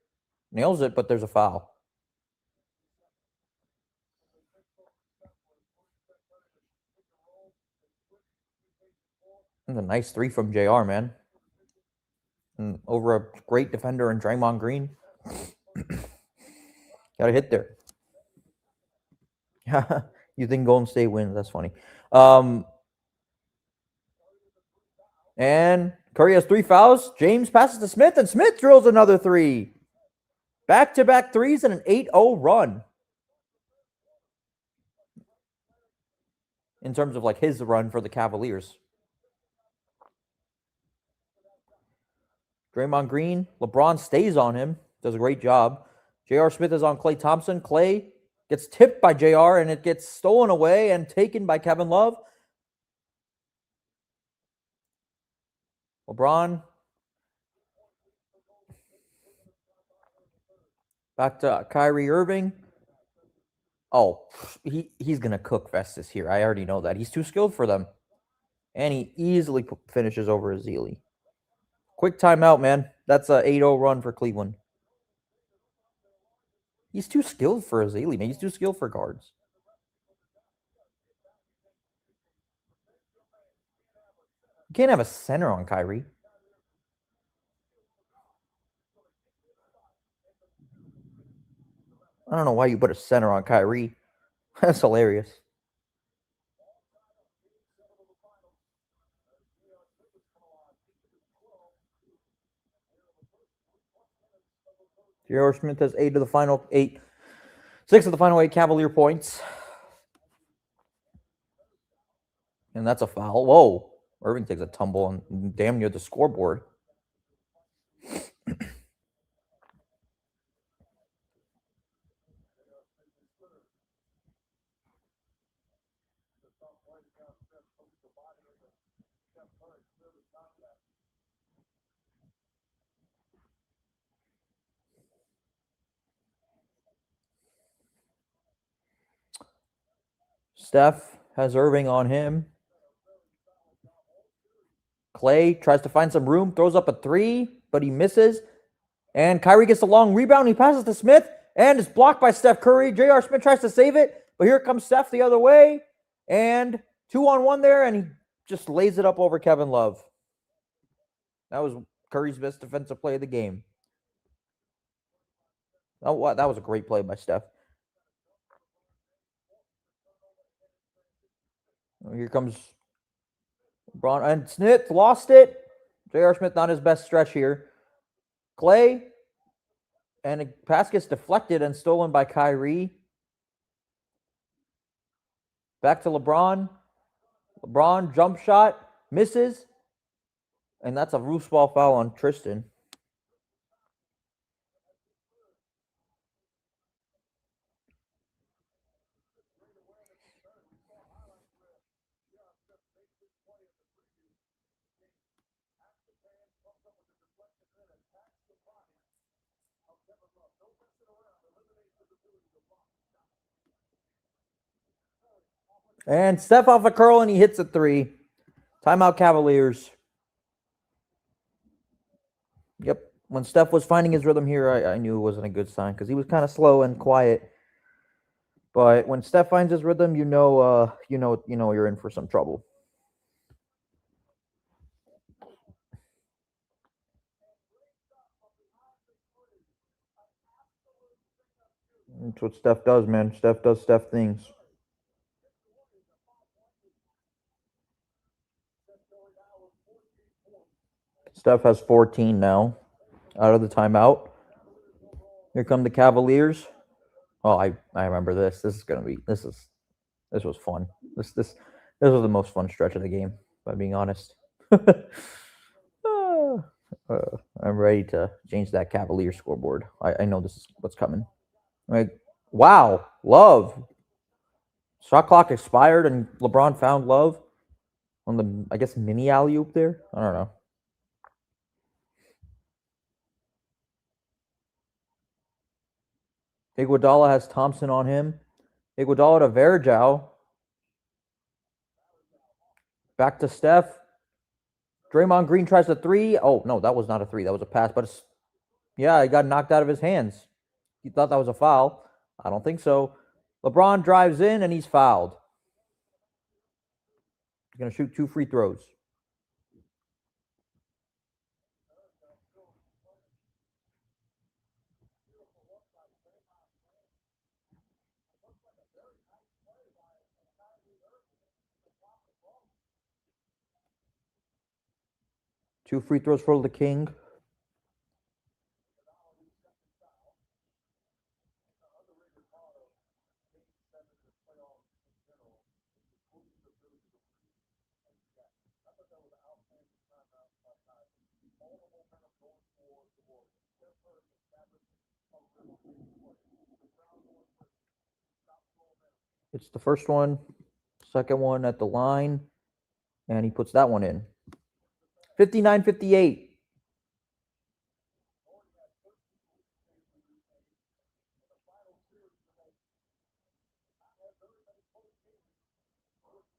nails it, but there's a foul. That's a nice 3 from JR, man. And over a great defender in Draymond Green. Got a hit there. You think Golden State wins? That's funny. And Curry has 3 fouls. James passes to Smith, and Smith drills another 3. Back-to-back 3s and an 8-0 run. In terms of like his run for the Cavaliers. Draymond Green, LeBron stays on him, does a great job. J.R. Smith is on Klay Thompson. Klay gets tipped by JR, and it gets stolen away and taken by Kevin Love. LeBron. Back to Kyrie Irving. Oh, he's going to cook Festus here. I already know that. He's too skilled for them. And he easily finishes over Ezeli. Quick timeout, man. That's a 8-0 run for Cleveland. He's too skilled for Ezeli, man. He's too skilled for guards. You can't have a center on Kyrie. I don't know why you put a center on Kyrie. That's hilarious. J.R. Smith has 6 of the final 8 Cavalier points. And that's a foul. Whoa. Irving takes a tumble and damn near the scoreboard. Steph has Irving on him. Clay tries to find some room, throws up a three, but he misses. And Kyrie gets a long rebound. He passes to Smith and is blocked by Steph Curry. J.R. Smith tries to save it, but here comes Steph the other way. And 2-on-1 there, and he just lays it up over Kevin Love. That was Curry's best defensive play of the game. Oh, that was a great play by Steph. Here comes LeBron. And Smith lost it. J.R. Smith not his best stretch here. Clay. And a pass gets deflected and stolen by Kyrie. Back to LeBron. LeBron jump shot. Misses. And that's a loose ball foul on Tristan. And Steph off a curl and he hits a three. Timeout Cavaliers. Yep. When Steph was finding his rhythm here, I knew it wasn't a good sign because he was kind of slow and quiet. But when Steph finds his rhythm, you know you're in for some trouble. That's what Steph does, man. Steph does Steph things. Steph has 14 now out of the timeout. Here come the Cavaliers. Oh, I remember this. This was fun. This was the most fun stretch of the game, by being honest. I'm ready to change that Cavalier scoreboard. I know this is what's coming. Like, wow, Love. Shot clock expired and LeBron found Love on the, I guess, mini alley oop there. I don't know. Iguodala has Thompson on him. Iguodala to Verjao. Back to Steph. Draymond Green tries a three. Oh, no, that was not a three. That was a pass. But yeah, he got knocked out of his hands. He thought that was a foul. I don't think so. LeBron drives in and he's fouled. He's going to shoot 2 free throws. Two free throws for the King. It's the first one, second one at the line, and he puts that one in. 59-58.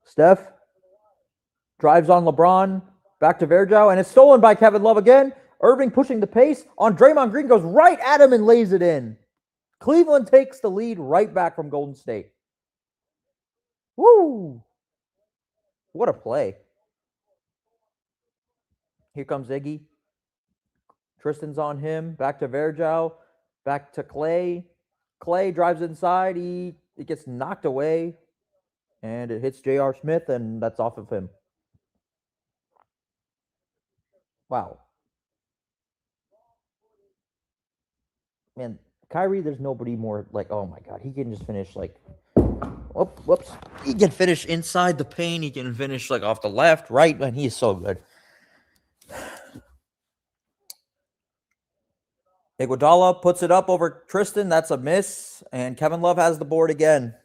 Steph drives on LeBron, back to Verjao, and it's stolen by Kevin Love again. Irving pushing the pace on Draymond Green, goes right at him and lays it in. Cleveland takes the lead right back from Golden State. Woo! What a play. Here comes Iggy. Tristan's on him. Back to Verjao. Back to Clay. Clay drives inside. It gets knocked away. And it hits J.R. Smith, and that's off of him. Wow. Man, Kyrie, there's nobody more like, oh my God, he can just finish like Whoops. He can finish inside the paint. He can finish like off the left, right, and he is so good. Iguodala puts it up over Tristan. That's a miss. And Kevin Love has the board again.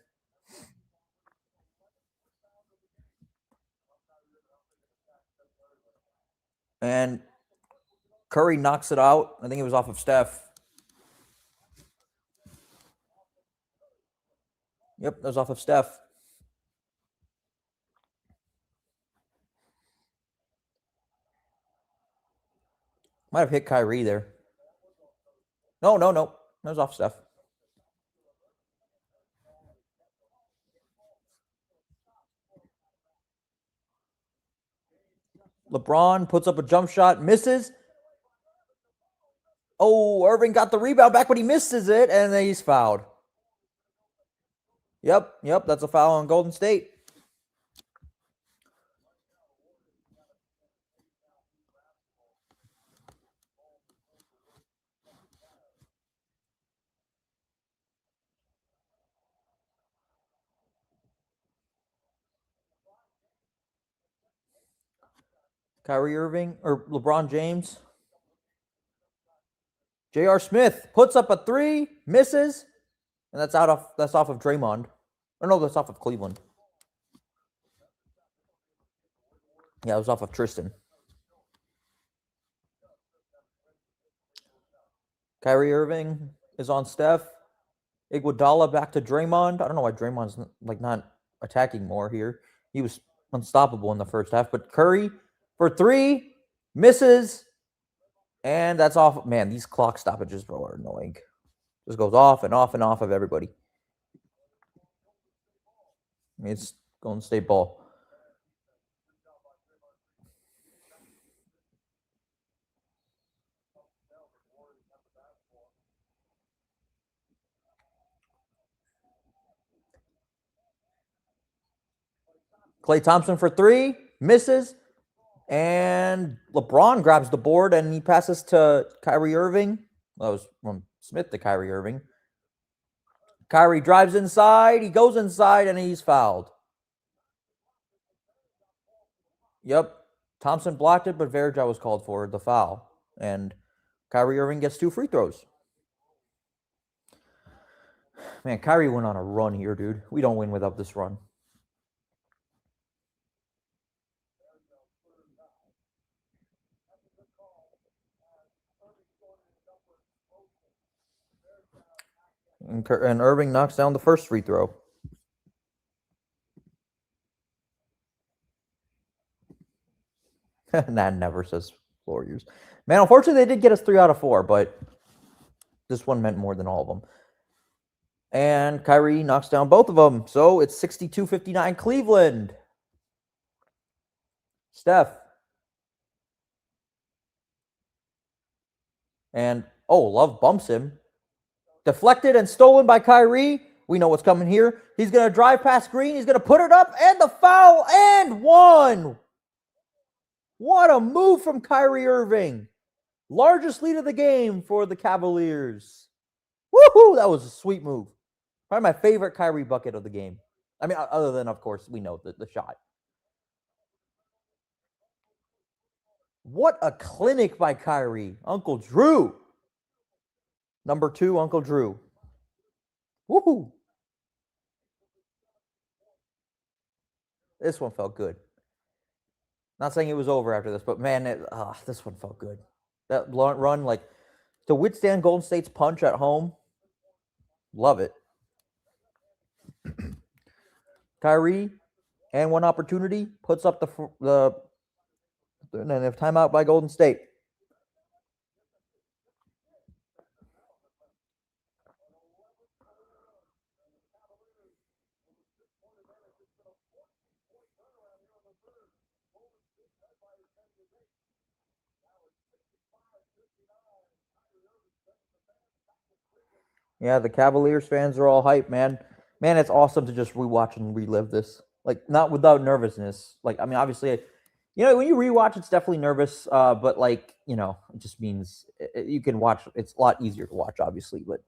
And Curry knocks it out. I think it was off of Steph. Yep, that was off of Steph. Might have hit Kyrie there. No. That was off Steph. LeBron puts up a jump shot, misses. Oh, Irving got the rebound back, but he misses it, and then he's fouled. Yep, that's a foul on Golden State. Kyrie Irving or LeBron James. J.R. Smith puts up a three, misses, and that's off of Draymond. Or no, that's off of Cleveland. Yeah, it was off of Tristan. Kyrie Irving is on Steph. Iguodala back to Draymond. I don't know why Draymond's not attacking more here. He was unstoppable in the first half. But Curry for three, misses, and that's off. Man, these clock stoppages, bro, are annoying. Just goes off and off and off of everybody. It's Golden State ball. Klay Thompson for three, misses, and LeBron grabs the board and he passes to Kyrie Irving. That was from Smith to Kyrie Irving. Kyrie drives inside, he goes inside, and he's fouled. Yep, Thompson blocked it, but Verja was called for the foul. And Kyrie Irving gets 2 free throws. Man, Kyrie went on a run here, dude. We don't win without this run. And Irving knocks down the first free throw. Nah, never, says Warriors. Man, unfortunately, they did get us 3 out of 4, but this one meant more than all of them. And Kyrie knocks down both of them. So it's 62-59 Cleveland. Steph. And, Love bumps him. Deflected and stolen by Kyrie. We know what's coming here. He's going to drive past Green. He's going to put it up, and the foul, and one. What a move from Kyrie Irving. Largest lead of the game for the Cavaliers. Woohoo! That was a sweet move. Probably my favorite Kyrie bucket of the game. I mean, other than, of course, we know the shot. What a clinic by Kyrie. Uncle Drew. Number 2, Uncle Drew. Woohoo! This one felt good. Not saying it was over after this, but man, this one felt good. That run, to withstand Golden State's punch at home, love it. Kyrie, and one opportunity, puts up the timeout by Golden State. Yeah, the Cavaliers fans are all hyped, man. Man, it's awesome to just rewatch and relive this. Not without nervousness. Obviously, when you rewatch, it's definitely nervous. But it just means you can watch. It's a lot easier to watch, obviously. But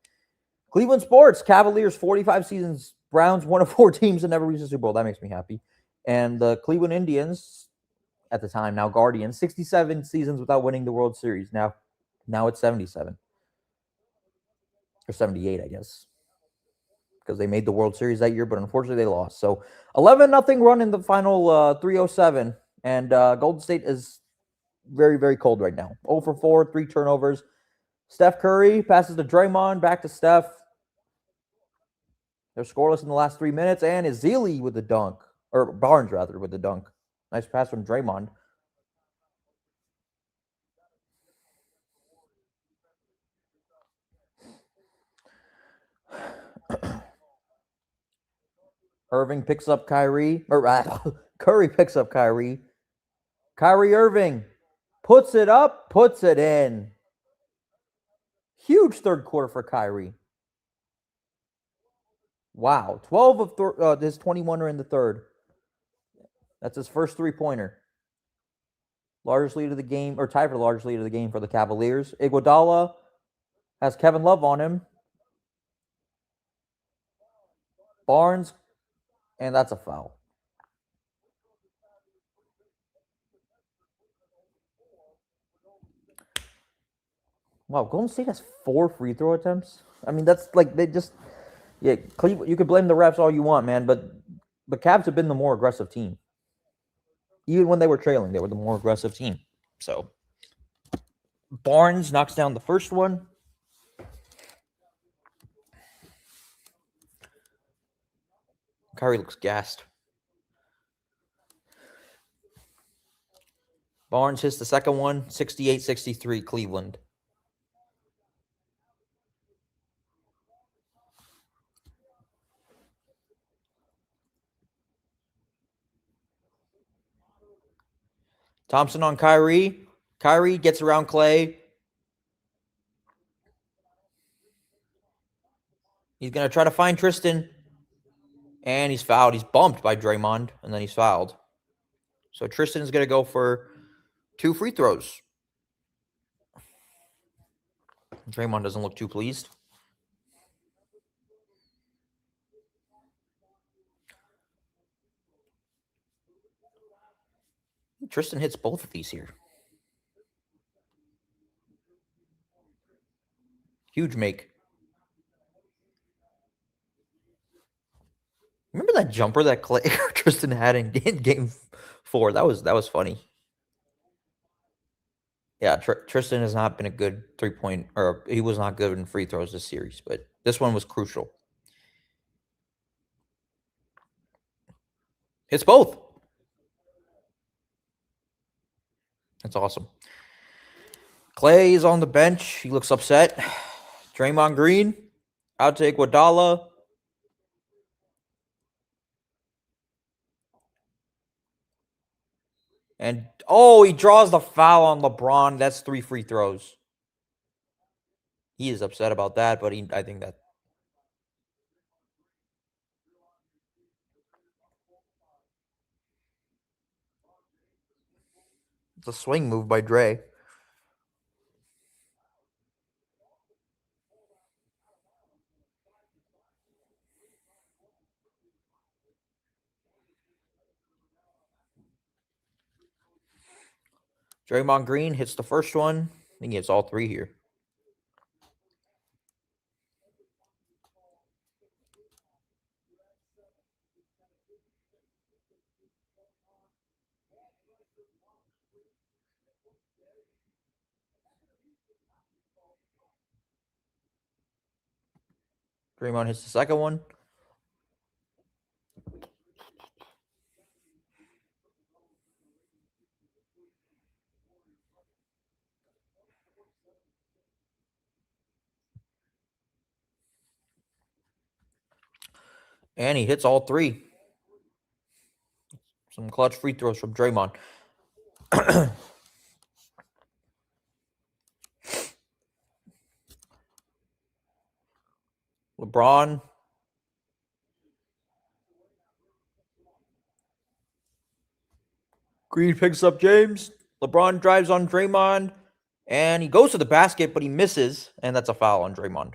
Cleveland sports, Cavaliers 45 seasons, Browns one of 4 teams that never reached the Super Bowl. That makes me happy. And the Cleveland Indians, at the time, now Guardians, 67 seasons without winning the World Series. Now it's 77. Or 78, I guess. Because they made the World Series that year, but unfortunately they lost. So 11-0 run in the final 307. And Golden State is very, very cold right now. 0 for 4, 3 turnovers. Steph Curry passes to Draymond, back to Steph. They're scoreless in the last 3 minutes. And Ezeli with the dunk. Or Barnes, rather, with the dunk. Nice pass from Draymond. Irving picks up Kyrie. Curry picks up Kyrie. Kyrie Irving puts it up, puts it in. Huge third quarter for Kyrie. Wow. 12 of his 21 are in the third. That's his first three-pointer. Largest lead of the game, or tied for the largest lead of the game for the Cavaliers. Iguodala has Kevin Love on him. Barnes, and that's a foul. Wow, Golden State has 4 free throw attempts. I mean, that's like they just, yeah. Cleveland, you could blame the refs all you want, man, but the Cavs have been the more aggressive team. Even when they were trailing, they were the more aggressive team. So Barnes knocks down the first one. Kyrie looks gassed. Barnes hits the second one, 68-63 Cleveland. Thompson on Kyrie. Kyrie gets around Clay. He's going to try to find Tristan. And he's fouled. He's bumped by Draymond, and then he's fouled. So Tristan's going to go for 2 free throws. Draymond doesn't look too pleased. Tristan hits both of these here. Huge make. Remember that jumper that Clay Tristan had in game 4? That was funny. Yeah, Tristan has not been a good 3-point, or he was not good in free throws this series, but this one was crucial. Hits both. That's awesome. Clay is on the bench. He looks upset. Draymond Green out to Iguodala. And, he draws the foul on LeBron. That's 3 free throws. He is upset about that, but I think that. It's a swing move by Dre. Draymond Green hits the first one. I think he hits all 3 here. Draymond hits the second one. And he hits all 3. Some clutch free throws from Draymond. LeBron. Green picks up James. LeBron drives on Draymond. And he goes to the basket, but he misses. And that's a foul on Draymond.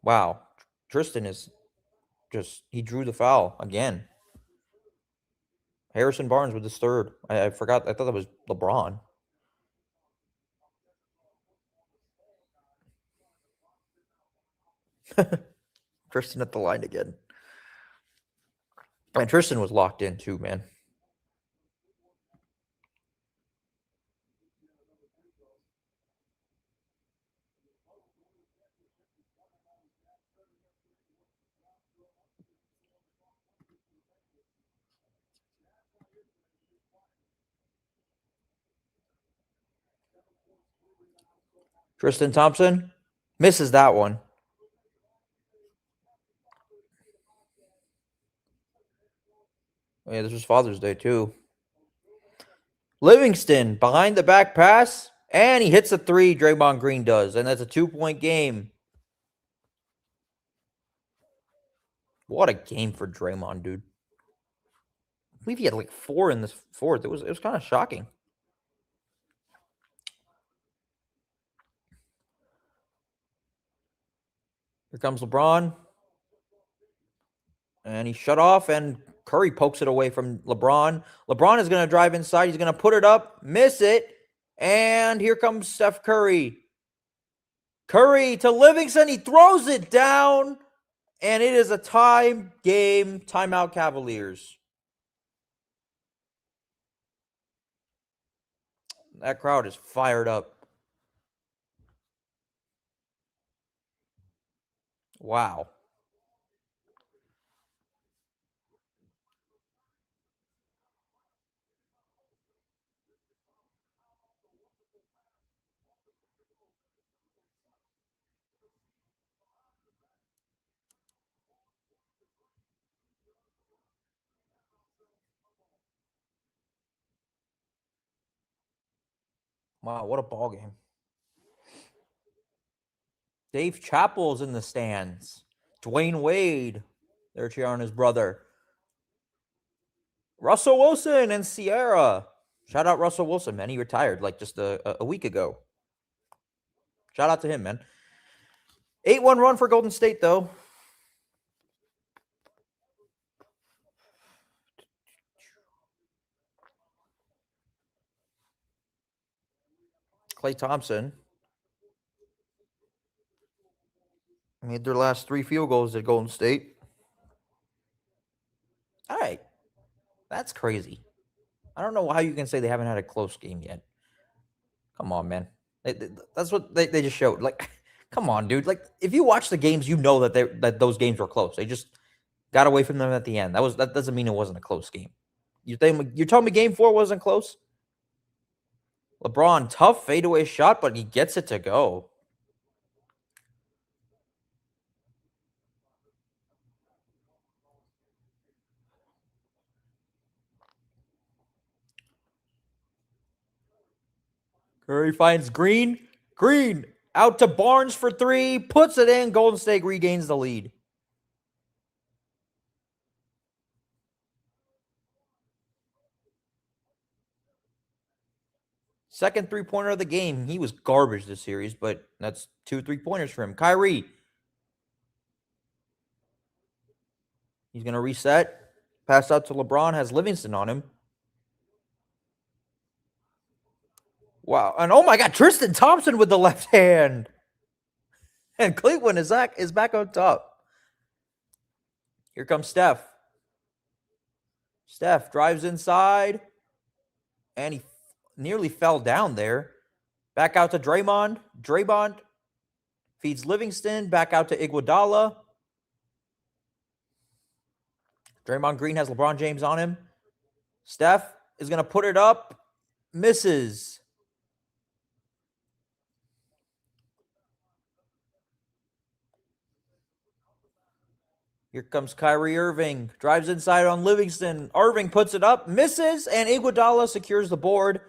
Wow. Tristan is just, he drew the foul again. Harrison Barnes with his third. I forgot. I thought that was LeBron. Tristan at the line again. And Tristan was locked in too, man. Tristan Thompson misses that one. Yeah, this was Father's Day too. Livingston behind the back pass, and he hits a three. Draymond Green does, and that's a 2-point game. What a game for Draymond, dude. I believe he had like 4 in this fourth. It was kind of shocking. Here comes LeBron. And he shut off, and Curry pokes it away from LeBron. LeBron is going to drive inside. He's going to put it up, miss it. And here comes Steph Curry. Curry to Livingston. He throws it down. And it is a tie game. Timeout Cavaliers. That crowd is fired up. Wow. Wow, what a ball game. Dave Chappell's in the stands. Dwayne Wade. They're cheering on his brother. Russell Wilson and Sierra. Shout out Russell Wilson, man. He retired like just a week ago. Shout out to him, man. 8-1 run for Golden State, though. Klay Thompson made their last 3 field goals at Golden State. All right. That's crazy. I don't know how you can say they haven't had a close game yet. Come on, man. That's what they just showed. Like, come on, dude. Like, if you watch the games, you know that those games were close. They just got away from them at the end. That doesn't mean it wasn't a close game. You're telling me game 4 wasn't close? LeBron, tough fadeaway shot, but he gets it to go. Curry finds Green. Green out to Barnes for 3. Puts it in. Golden State regains the lead. Second 3-pointer of the game. He was garbage this series, but that's 2 3-pointers for him. Kyrie. He's going to reset. Pass out to LeBron. Has Livingston on him. Wow. And oh my God, Tristan Thompson with the left hand. And Cleveland is back on top. Here comes Steph. Steph drives inside. And he nearly fell down there. Back out to Draymond. Draymond feeds Livingston. Back out to Iguodala. Draymond Green has LeBron James on him. Steph is going to put it up. Misses. Here comes Kyrie Irving. Drives inside on Livingston. Irving puts it up. Misses. And Iguodala secures the board.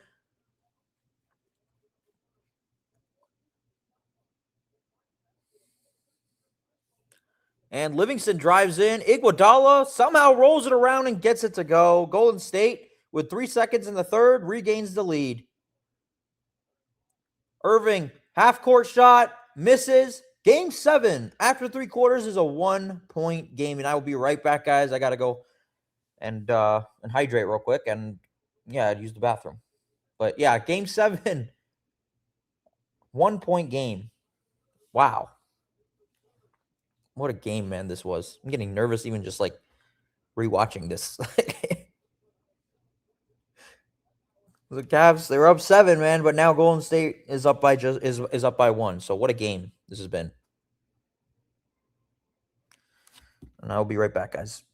And Livingston drives in. Iguodala somehow rolls it around and gets it to go. Golden State, with 3 seconds in the third, regains the lead. Irving, half-court shot, misses. Game 7 after 3 quarters is a 1-point game, and I will be right back, guys. I gotta go and hydrate real quick, and yeah, I'd use the bathroom. But yeah, Game 7, 1-point game. Wow, what a game, man! This was. I'm getting nervous even just like rewatching this. The Cavs, they were up 7, man, but now Golden State is up by is up by 1. So what a game this has been. And I'll be right back, guys.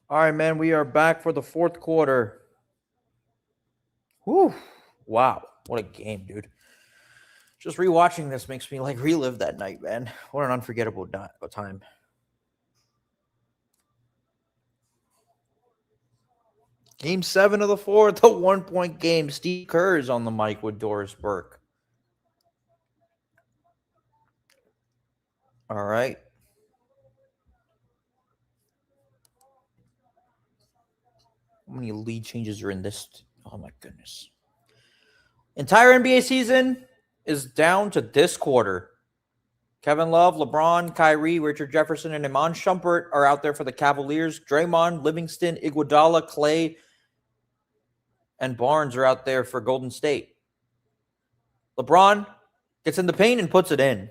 All right, man, we are back for the 4th quarter. Whew. Wow, what a game, dude. Just rewatching this makes me like relive that night, man. What an unforgettable time. Game 7 of the 4th, a 1-point game. Steve Kerr is on the mic with Doris Burke. All right. How many lead changes are in this? Oh, my goodness. Entire NBA season is down to this quarter. Kevin Love, LeBron, Kyrie, Richard Jefferson, and Iman Shumpert are out there for the Cavaliers. Draymond, Livingston, Iguodala, Clay, and Barnes are out there for Golden State. LeBron gets in the paint and puts it in.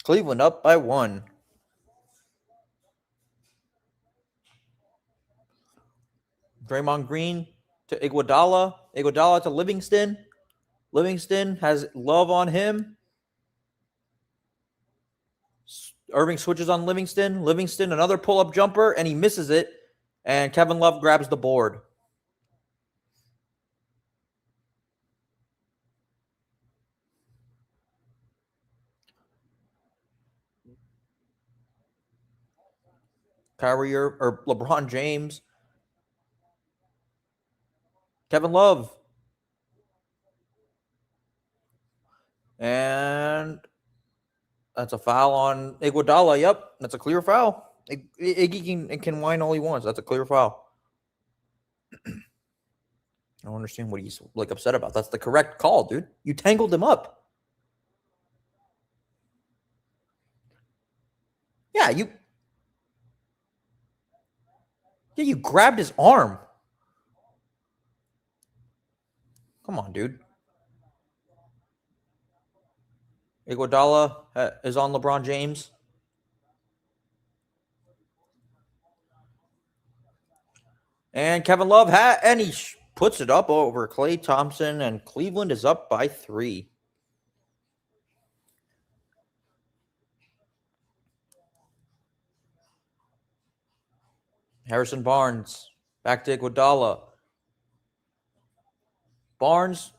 Cleveland up by 1. Draymond Green to Iguodala. Iguodala to Livingston. Livingston has Love on him. Irving switches on Livingston. Livingston, another pull-up jumper, and he misses it. And Kevin Love grabs the board. Kyrie or LeBron James. Kevin Love. And that's a foul on Iguodala. Yep, that's a clear foul. Iggy can whine all he wants. That's a clear foul. I don't understand what he's upset about. That's the correct call, dude. You tangled him up. Yeah, you grabbed his arm. Come on, dude. Iguodala is on LeBron James. And Kevin Love and he puts it up over Klay Thompson, and Cleveland is up by 3. Harrison Barnes back to Iguodala. Barnes,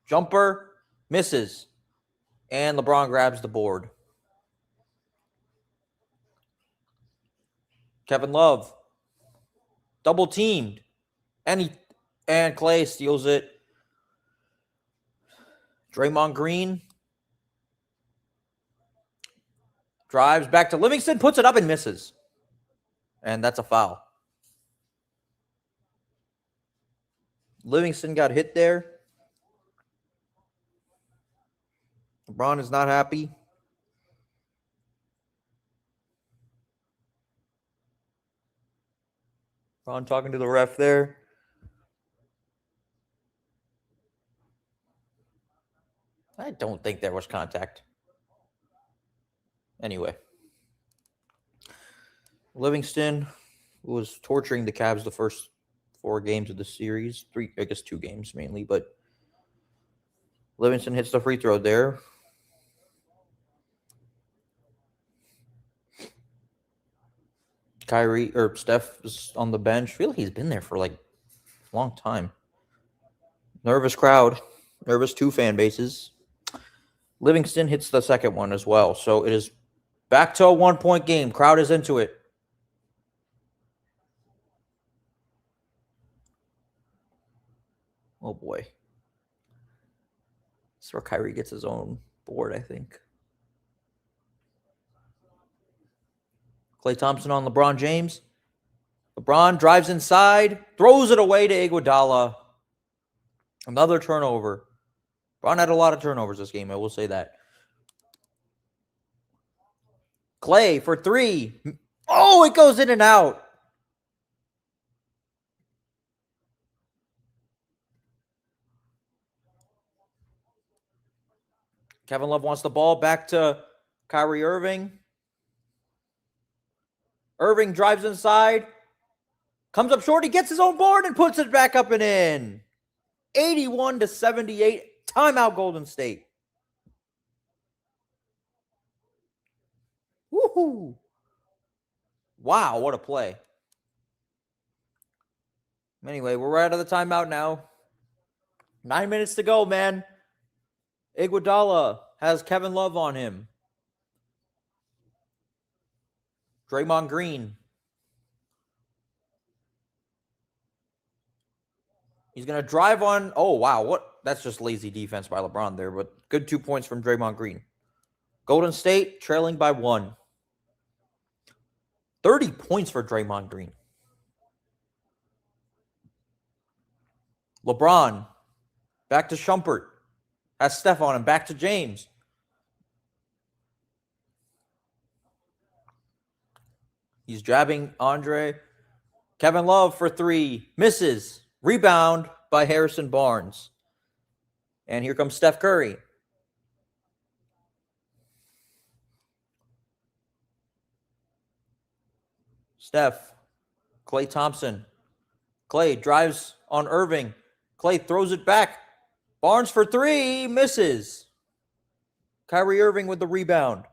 jumper, misses. And LeBron grabs the board. Kevin Love, double teamed. And Klay steals it. Draymond Green drives back to Livingston, puts it up and misses. And that's a foul. Livingston got hit there. LeBron is not happy. LeBron talking to the ref there. I don't think there was contact. Anyway. Livingston was torturing the Cavs the first 4 games of the series. 2 games mainly, but Livingston hits the free throw there. Kyrie or Steph is on the bench. I feel like he's been there for a long time. Nervous crowd. Nervous 2 fan bases. Livingston hits the second one as well. So it is back to a 1-point game. Crowd is into it. Oh, boy. That's where Kyrie gets his own board, I think. Klay Thompson on LeBron James. LeBron drives inside, throws it away to Iguodala. Another turnover. LeBron had a lot of turnovers this game, I will say that. Klay for 3. Oh, it goes in and out. Kevin Love wants the ball back to Kyrie Irving. Irving drives inside. Comes up short. He gets his own board and puts it back up and in. 81-78. Timeout, Golden State. Woohoo. Wow, what a play. Anyway, we're right out of the timeout now. 9 minutes to go, man. Iguodala has Kevin Love on him. Draymond Green. He's going to drive on. Oh, wow. What? That's just lazy defense by LeBron there, but good 2 points from Draymond Green. Golden State trailing by 1. 30 points for Draymond Green. LeBron back to Shumpert. Has Steph on him. Back to James. He's jabbing Andre. Kevin Love for 3. Misses. Rebound by Harrison Barnes. And here comes Steph Curry. Steph. Klay Thompson. Klay drives on Irving. Klay throws it back. Barnes for three, misses. Kyrie Irving with the rebound.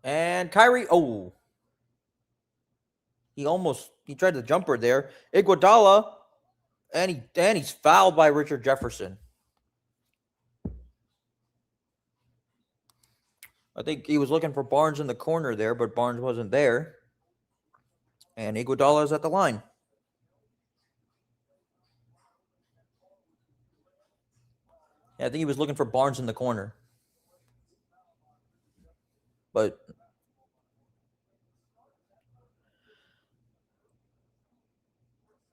And Kyrie, he tried the jumper there. Iguodala, and he's fouled by Richard Jefferson. I think he was looking for Barnes in the corner there, but Barnes wasn't there. And Iguodala is at the line. Yeah, I think he was looking for Barnes in the corner. But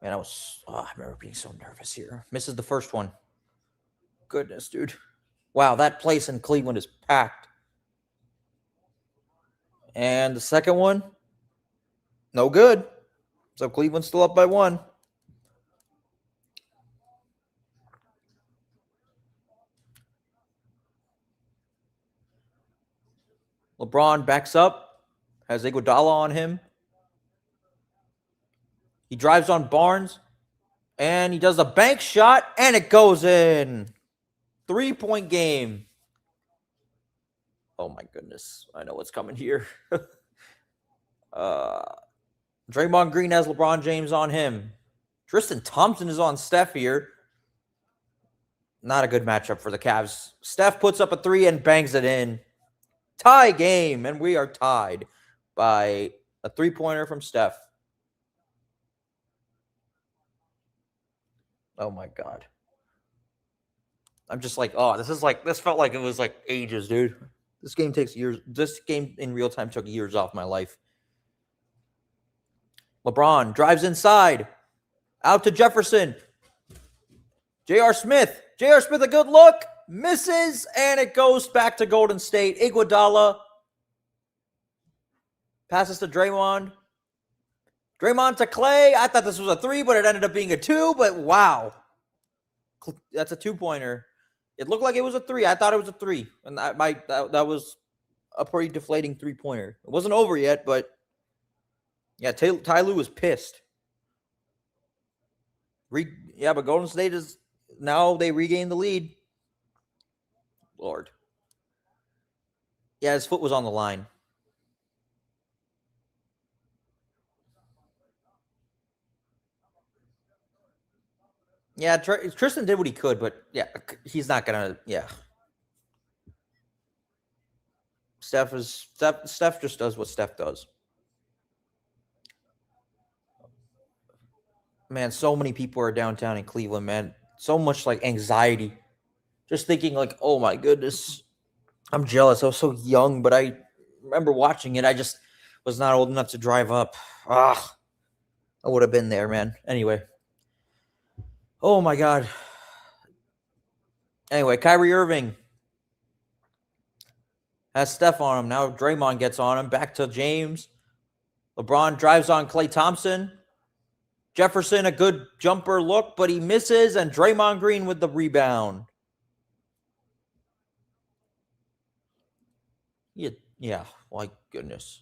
man, I remember being so nervous here. Misses the first one. Goodness, dude. Wow, that place in Cleveland is packed. And the second one, no good. So Cleveland's still up by one. LeBron backs up, has Iguodala on him. He drives on Barnes, and he does a bank shot, and it goes in. 3-point game. Oh, my goodness. I know what's coming here. Draymond Green has LeBron James on him. Tristan Thompson is on Steph here. Not a good matchup for the Cavs. Steph puts up a three and bangs it in. Tie game, and we are tied by a three-pointer from Steph. Oh, my God. I'm just like, this felt like it was like ages, dude. This game takes years. This game in real time took years off my life. LeBron drives inside. Out to Jefferson. J.R. Smith. J.R. Smith, a good look. Misses, and it goes back to Golden State. Iguodala passes to Draymond. Draymond to Clay. I thought this was a three, but it ended up being a two. But wow. That's a two-pointer. It looked like it was a three. I thought it was a three. And that was a pretty deflating three-pointer. It wasn't over yet, but yeah, Ty Lue was pissed. But Golden State is now they regain the lead. Lord. Yeah, his foot was on the line. Yeah, Tristan did what he could, but yeah, he's not gonna. Yeah, Steph just does what Steph does. Man, so many people are downtown in Cleveland, man. So much like anxiety. Just thinking like, oh my goodness. I'm jealous. I was so young, but I remember watching it. I just was not old enough to drive up. I would have been there, man. Anyway. Oh my God. Anyway, Kyrie Irving has Steph on him. Now Draymond gets on him. Back to James. LeBron drives on Klay Thompson. Jefferson, a good jumper look, but he misses, and Draymond Green with the rebound. Yeah, my goodness.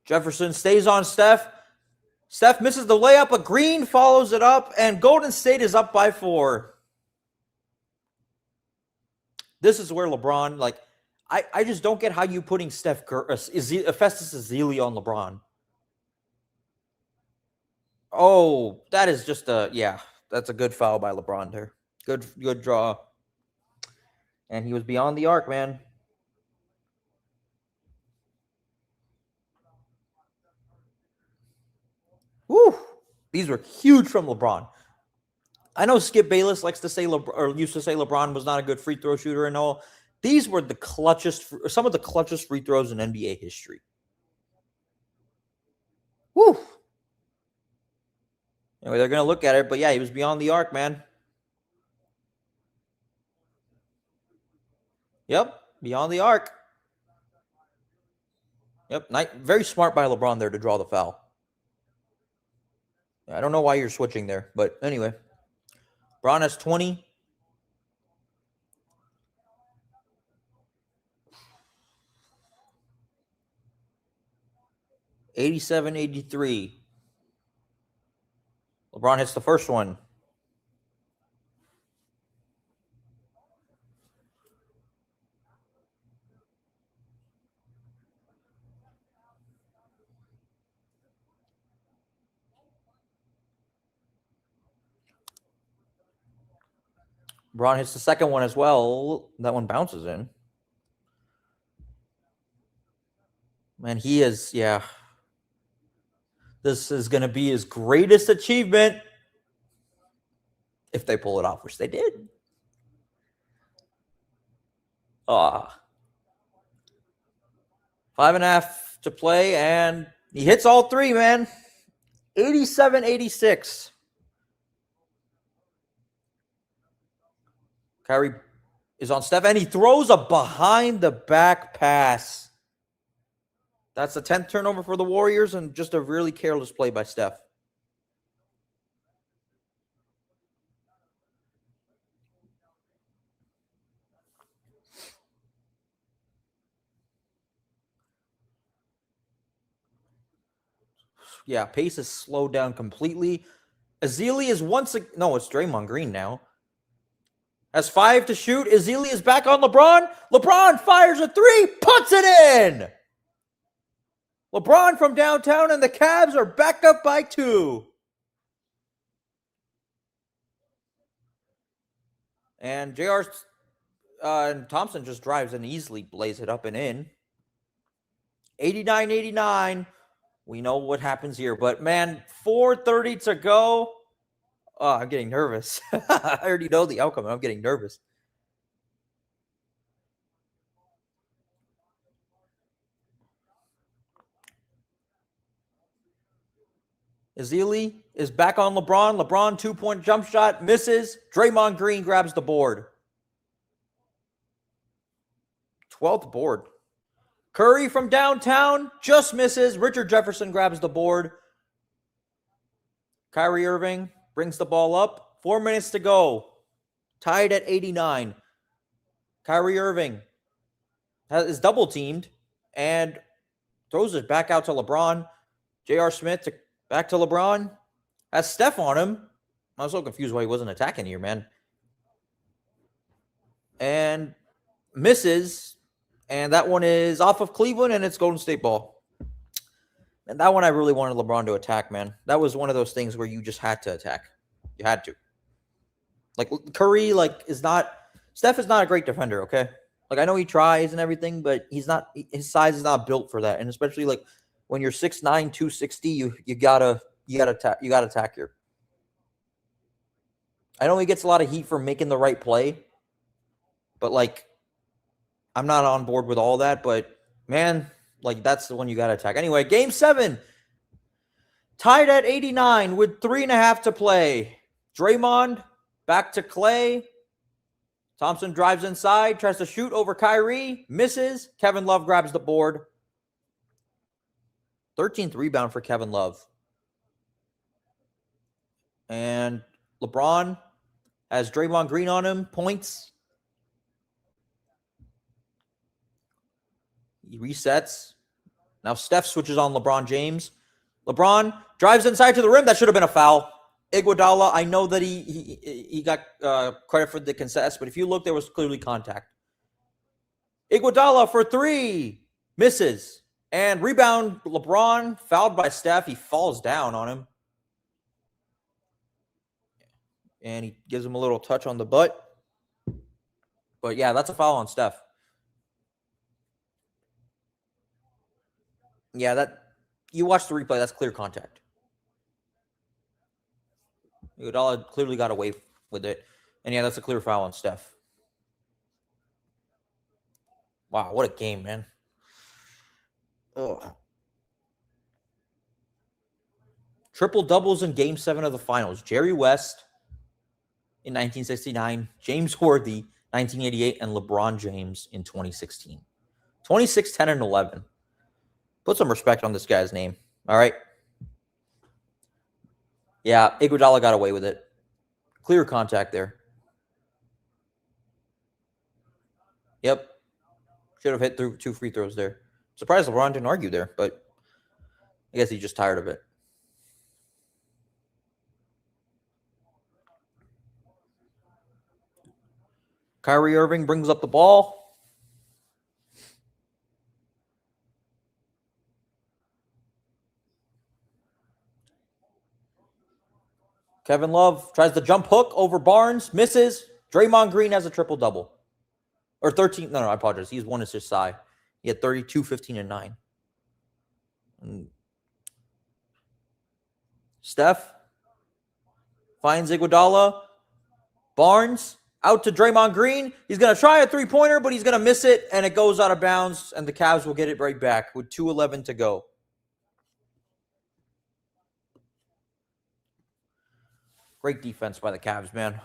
Jefferson stays on Steph. Steph misses the layup, but Green follows it up, and Golden State is up by 4. This is where LeBron, like, I just don't get how you putting Festus Ezeli on LeBron. Oh, that is just that's a good foul by LeBron there. Good draw. And he was beyond the arc, man. Woo! These were huge from LeBron. I know Skip Bayless likes to say used to say LeBron was not a good free throw shooter and all. These were some of the clutchest free throws in NBA history. Woo! Anyway, they're going to look at it, but yeah, he was beyond the arc, man. Yep, beyond the arc. Yep, very smart by LeBron there to draw the foul. I don't know why you're switching there, but anyway. LeBron has 20. 87-83. LeBron hits the first one. LeBron hits the second one as well. That one bounces in. Man, he is, yeah. This is going to be his greatest achievement if they pull it off, which they did. Ah. 5.5 to play, and he hits all three, man. 87-86. Kyrie is on Steph, and he throws a behind-the-back pass. That's the 10th turnover for the Warriors, and just a really careless play by Steph. Yeah, pace is slowed down completely. Ezeli is once again... No, it's Draymond Green now. Has 5 to shoot. Ezeli is back on LeBron. LeBron fires a 3, puts it in! LeBron from downtown, and the Cavs are back up by 2. And J.R. and Thompson just drives and easily lays it up and in. 89-89. We know what happens here. But, man, 4:30 to go. Oh, I'm getting nervous. I already know the outcome. I'm getting nervous. Ezeli is back on LeBron. LeBron, 2-point jump shot, misses. Draymond Green grabs the board. 12th board. Curry from downtown just misses. Richard Jefferson grabs the board. Kyrie Irving brings the ball up. 4 minutes to go. Tied at 89. Kyrie Irving is double teamed and throws it back out to LeBron. J.R. Smith back to LeBron. Has Steph on him. I was so confused why he wasn't attacking here, man. And misses. And that one is off of Cleveland, and it's Golden State ball. And that one I really wanted LeBron to attack, man. That was one of those things where you just had to attack. You had to. Like, Curry, Steph is not a great defender, okay? Like, I know he tries and everything, but his size is not built for that. And especially, like, when you're 6'9", 260, you gotta attack here. I know he gets a lot of heat for making the right play, but, like, I'm not on board with all that, but, man, like, that's the one you got to attack. Anyway, Game 7, tied at 89 with 3.5 to play. Draymond back to Clay. Thompson drives inside, tries to shoot over Kyrie, misses. Kevin Love grabs the board. 13th rebound for Kevin Love. And LeBron has Draymond Green on him, points. He resets. Now Steph switches on LeBron James. LeBron drives inside to the rim. That should have been a foul. Iguodala, I know that he got credit for the contest, but if you look, there was clearly contact. Iguodala for 3. Misses. And rebound, LeBron, fouled by Steph. He falls down on him. And he gives him a little touch on the butt. But, yeah, that's a foul on Steph. Yeah, that you watch the replay, that's clear contact. Iguodala clearly got away with it. And yeah, that's a clear foul on Steph. Wow, what a game, man. Ugh. Triple doubles in Game 7 of the finals. Jerry West in 1969, James Worthy 1988, and LeBron James in 2016. 26, 10, and 11. Put some respect on this guy's name. All right. Yeah, Iguodala got away with it. Clear contact there. Yep. Should have hit through 2 free throws there. Surprised LeBron didn't argue there, but I guess he's just tired of it. Kyrie Irving brings up the ball. Kevin Love tries the jump hook over Barnes, misses. Draymond Green has a triple-double. Or 13. No, I apologize. He's one assist side. He had 32, 15, and 9. And Steph finds Iguodala. Barnes out to Draymond Green. He's going to try a three-pointer, but he's going to miss it, and it goes out of bounds, and the Cavs will get it right back with 2:11 to go. Great defense by the Cavs, man.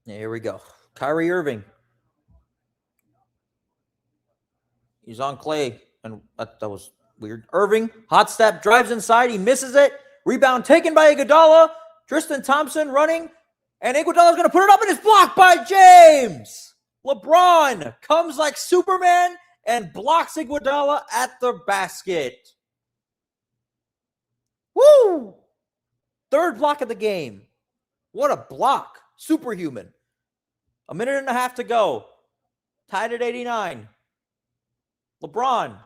Yeah, here we go. Kyrie Irving. He's on Clay, and that was weird. Irving, hot step, drives inside. He misses it. Rebound taken by Iguodala. Tristan Thompson running, and Iguodala's going to put it up, and it's blocked by James. LeBron comes like Superman and blocks Iguodala at the basket. Woo! Third block of the game. What a block. Superhuman. A minute and a half to go. Tied at 89. LeBron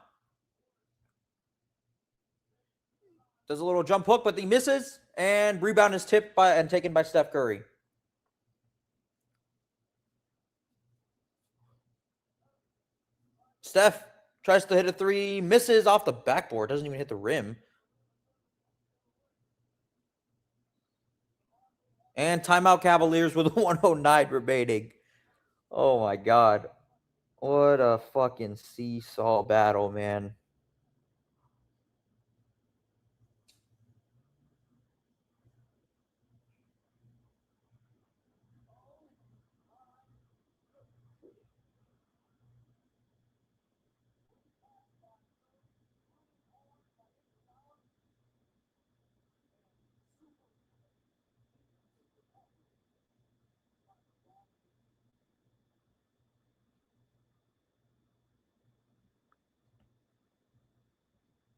does a little jump hook, but he misses, and rebound is tipped by and taken by Steph Curry. Steph tries to hit a three, misses off the backboard, doesn't even hit the rim. And timeout Cavaliers with 109 remaining. Oh my God. What a fucking seesaw battle, man.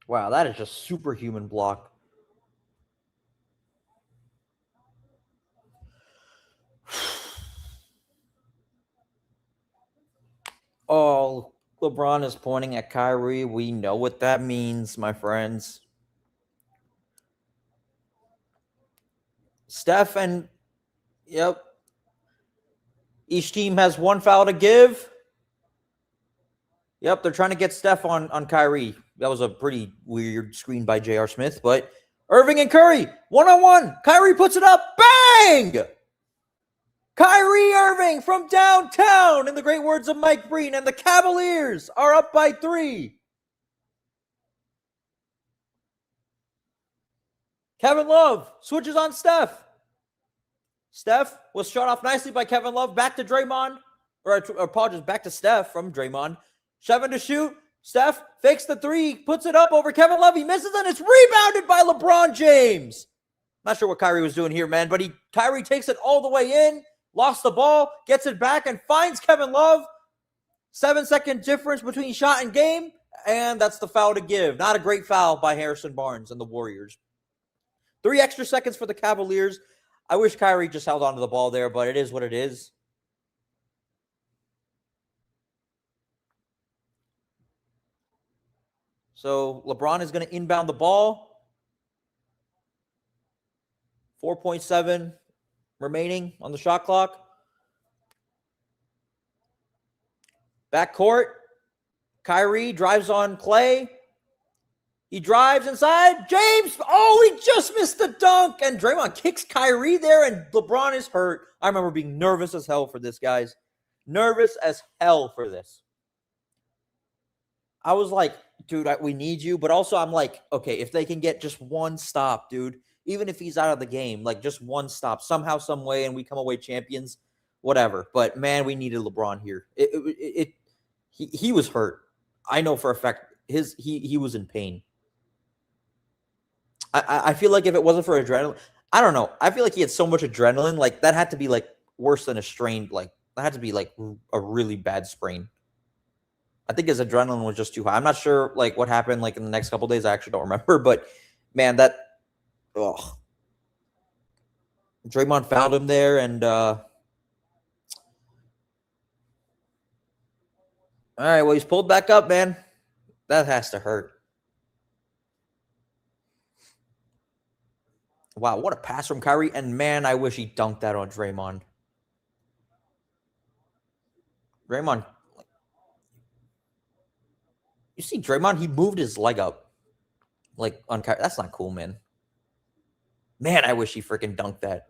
Wow, that is just superhuman block. Oh, LeBron is pointing at Kyrie. We know what that means, my friends. Steph and, yep. Each team has one foul to give. Yep, they're trying to get Steph on Kyrie. That was a pretty weird screen by J.R. Smith, but Irving and Curry, one-on-one. Kyrie puts it up. Bang! Kyrie Irving from downtown, in the great words of Mike Breen, and the Cavaliers are up by 3. Kevin Love switches on Steph. Steph was shot off nicely by Kevin Love. Back to Draymond, or apologies, back to Steph from Draymond. 7 to shoot. Steph fakes the three, puts it up over Kevin Love. He misses, and it's rebounded by LeBron James. Not sure what Kyrie was doing here, man, but Kyrie takes it all the way in, lost the ball, gets it back, and finds Kevin Love. 7-second difference between shot and game, and that's the foul to give. Not a great foul by Harrison Barnes and the Warriors. 3 extra seconds for the Cavaliers. I wish Kyrie just held on to the ball there, but it is what it is. So LeBron is going to inbound the ball. 4.7 remaining on the shot clock. Backcourt. Kyrie drives on Clay. He drives inside. James. Oh, he just missed the dunk. And Draymond kicks Kyrie there, and LeBron is hurt. I remember being nervous as hell for this, guys. Nervous as hell for this. I was like, dude, we need you. But also, I'm like, okay, if they can get just one stop, dude, even if he's out of the game, like just one stop, somehow, some way, and we come away champions, whatever. But man, we needed LeBron here. He was hurt. I know for a fact he was in pain. I feel like if it wasn't for adrenaline, I don't know. I feel like he had so much adrenaline. Like that had to be like worse than a strain. Like that had to be like a really bad sprain. I think his adrenaline was just too high. I'm not sure like what happened like in the next couple days. I actually don't remember. But man, that Draymond fouled him there, and all right, well he's pulled back up, man. That has to hurt. Wow, what a pass from Kyrie, and man, I wish he dunked that on Draymond. Draymond, you see Draymond? He moved his leg up, like on Kyrie. That's not cool, man. Man, I wish he freaking dunked that.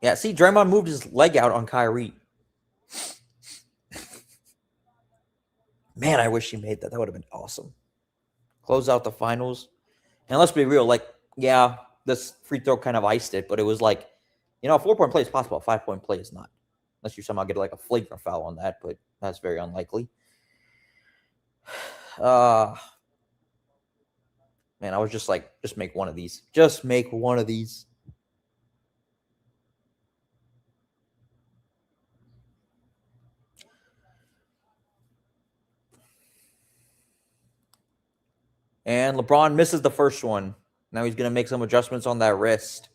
Yeah, see, Draymond moved his leg out on Kyrie. Man, I wish he made that. That would have been awesome. Close out the finals. And let's be real, like, yeah, this free throw kind of iced it, but it was like, a 4-point play is possible. A 5-point play is not. Unless you somehow get like a flagrant foul on that, but that's very unlikely. Man, I was just like, just make one of these. Just make one of these. And LeBron misses the first one. Now he's going to make some adjustments on that wrist.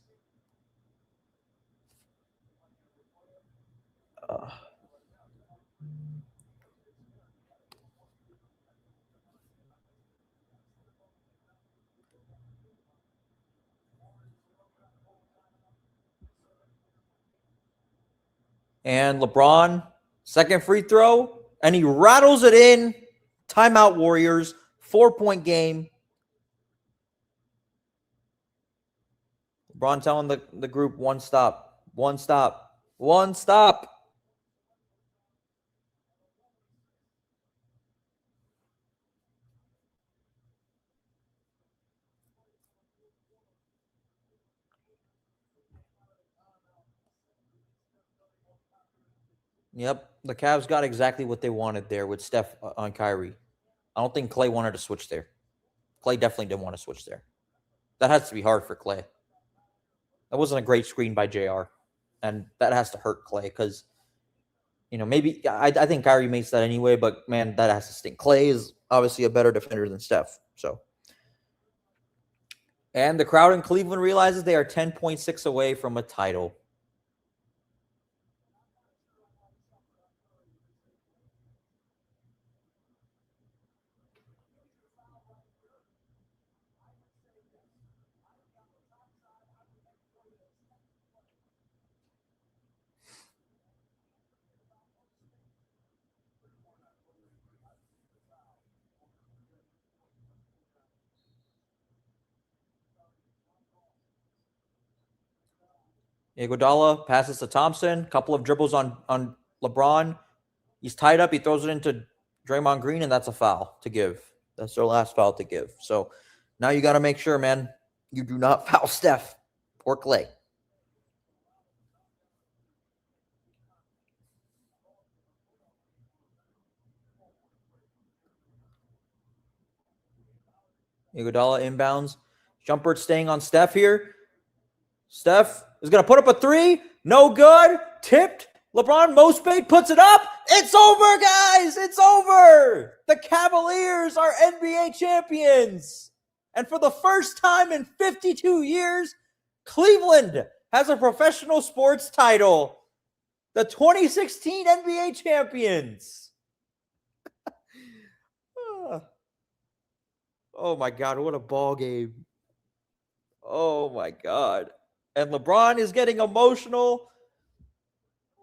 And LeBron, second free throw, and he rattles it in. Timeout Warriors, 4-point game. LeBron telling the group, one stop, one stop, one stop. Yep, the Cavs got exactly what they wanted there with Steph on Kyrie. I don't think Clay wanted to switch there. Clay definitely didn't want to switch there. That has to be hard for Clay. That wasn't a great screen by JR. And that has to hurt Clay because, maybe I think Kyrie makes that anyway, but man, that has to stink. Clay is obviously a better defender than Steph. So, and the crowd in Cleveland realizes they are 10.6 away from a title. Iguodala passes to Thompson. Couple of dribbles on LeBron. He's tied up. He throws it into Draymond Green, and that's a foul to give. That's their last foul to give. So now you got to make sure, man, you do not foul Steph or Clay. Iguodala inbounds. Jumper staying on Steph here. Steph is going to put up a three. No good. Tipped. LeBron Mosbate puts it up. It's over, guys. It's over. The Cavaliers are NBA champions. And for the first time in 52 years, Cleveland has a professional sports title. The 2016 NBA champions. Oh my God, what a ball game. Oh my God. And LeBron is getting emotional.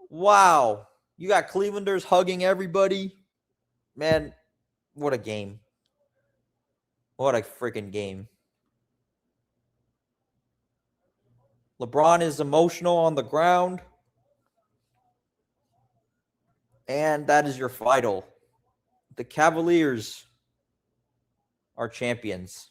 Wow. You got Clevelanders hugging everybody. Man, what a game. What a freaking game. LeBron is emotional on the ground. And that is your final. The Cavaliers are champions.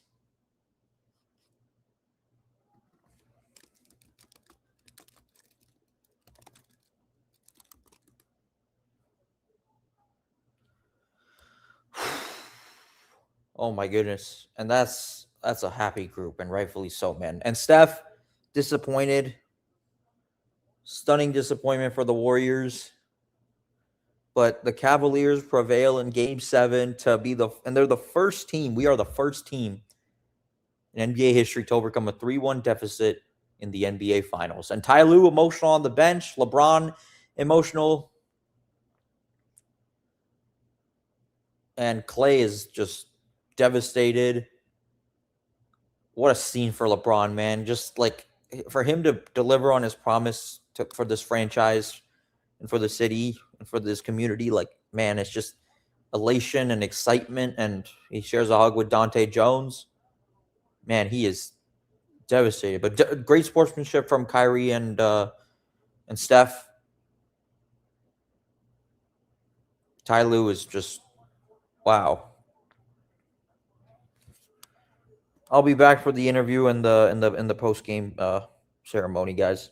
Oh my goodness. And that's a happy group, and rightfully so, man. And Steph, disappointed, stunning disappointment for the Warriors. But the Cavaliers prevail in Game 7 to be and they're the first team. We are the first team in NBA history to overcome a 3-1 deficit in the NBA Finals. And Ty Lue emotional on the bench, LeBron emotional, and Clay is just devastated. What a scene for LeBron, man. Just like for him to deliver on his promise for this franchise and for the city and for this community, like, man, it's just elation and excitement. And he shares a hug with Dante Jones. Man, he is devastated. But great sportsmanship from Kyrie and Steph. Ty Lue is just wow. I'll be back for the interview and the post game ceremony, guys.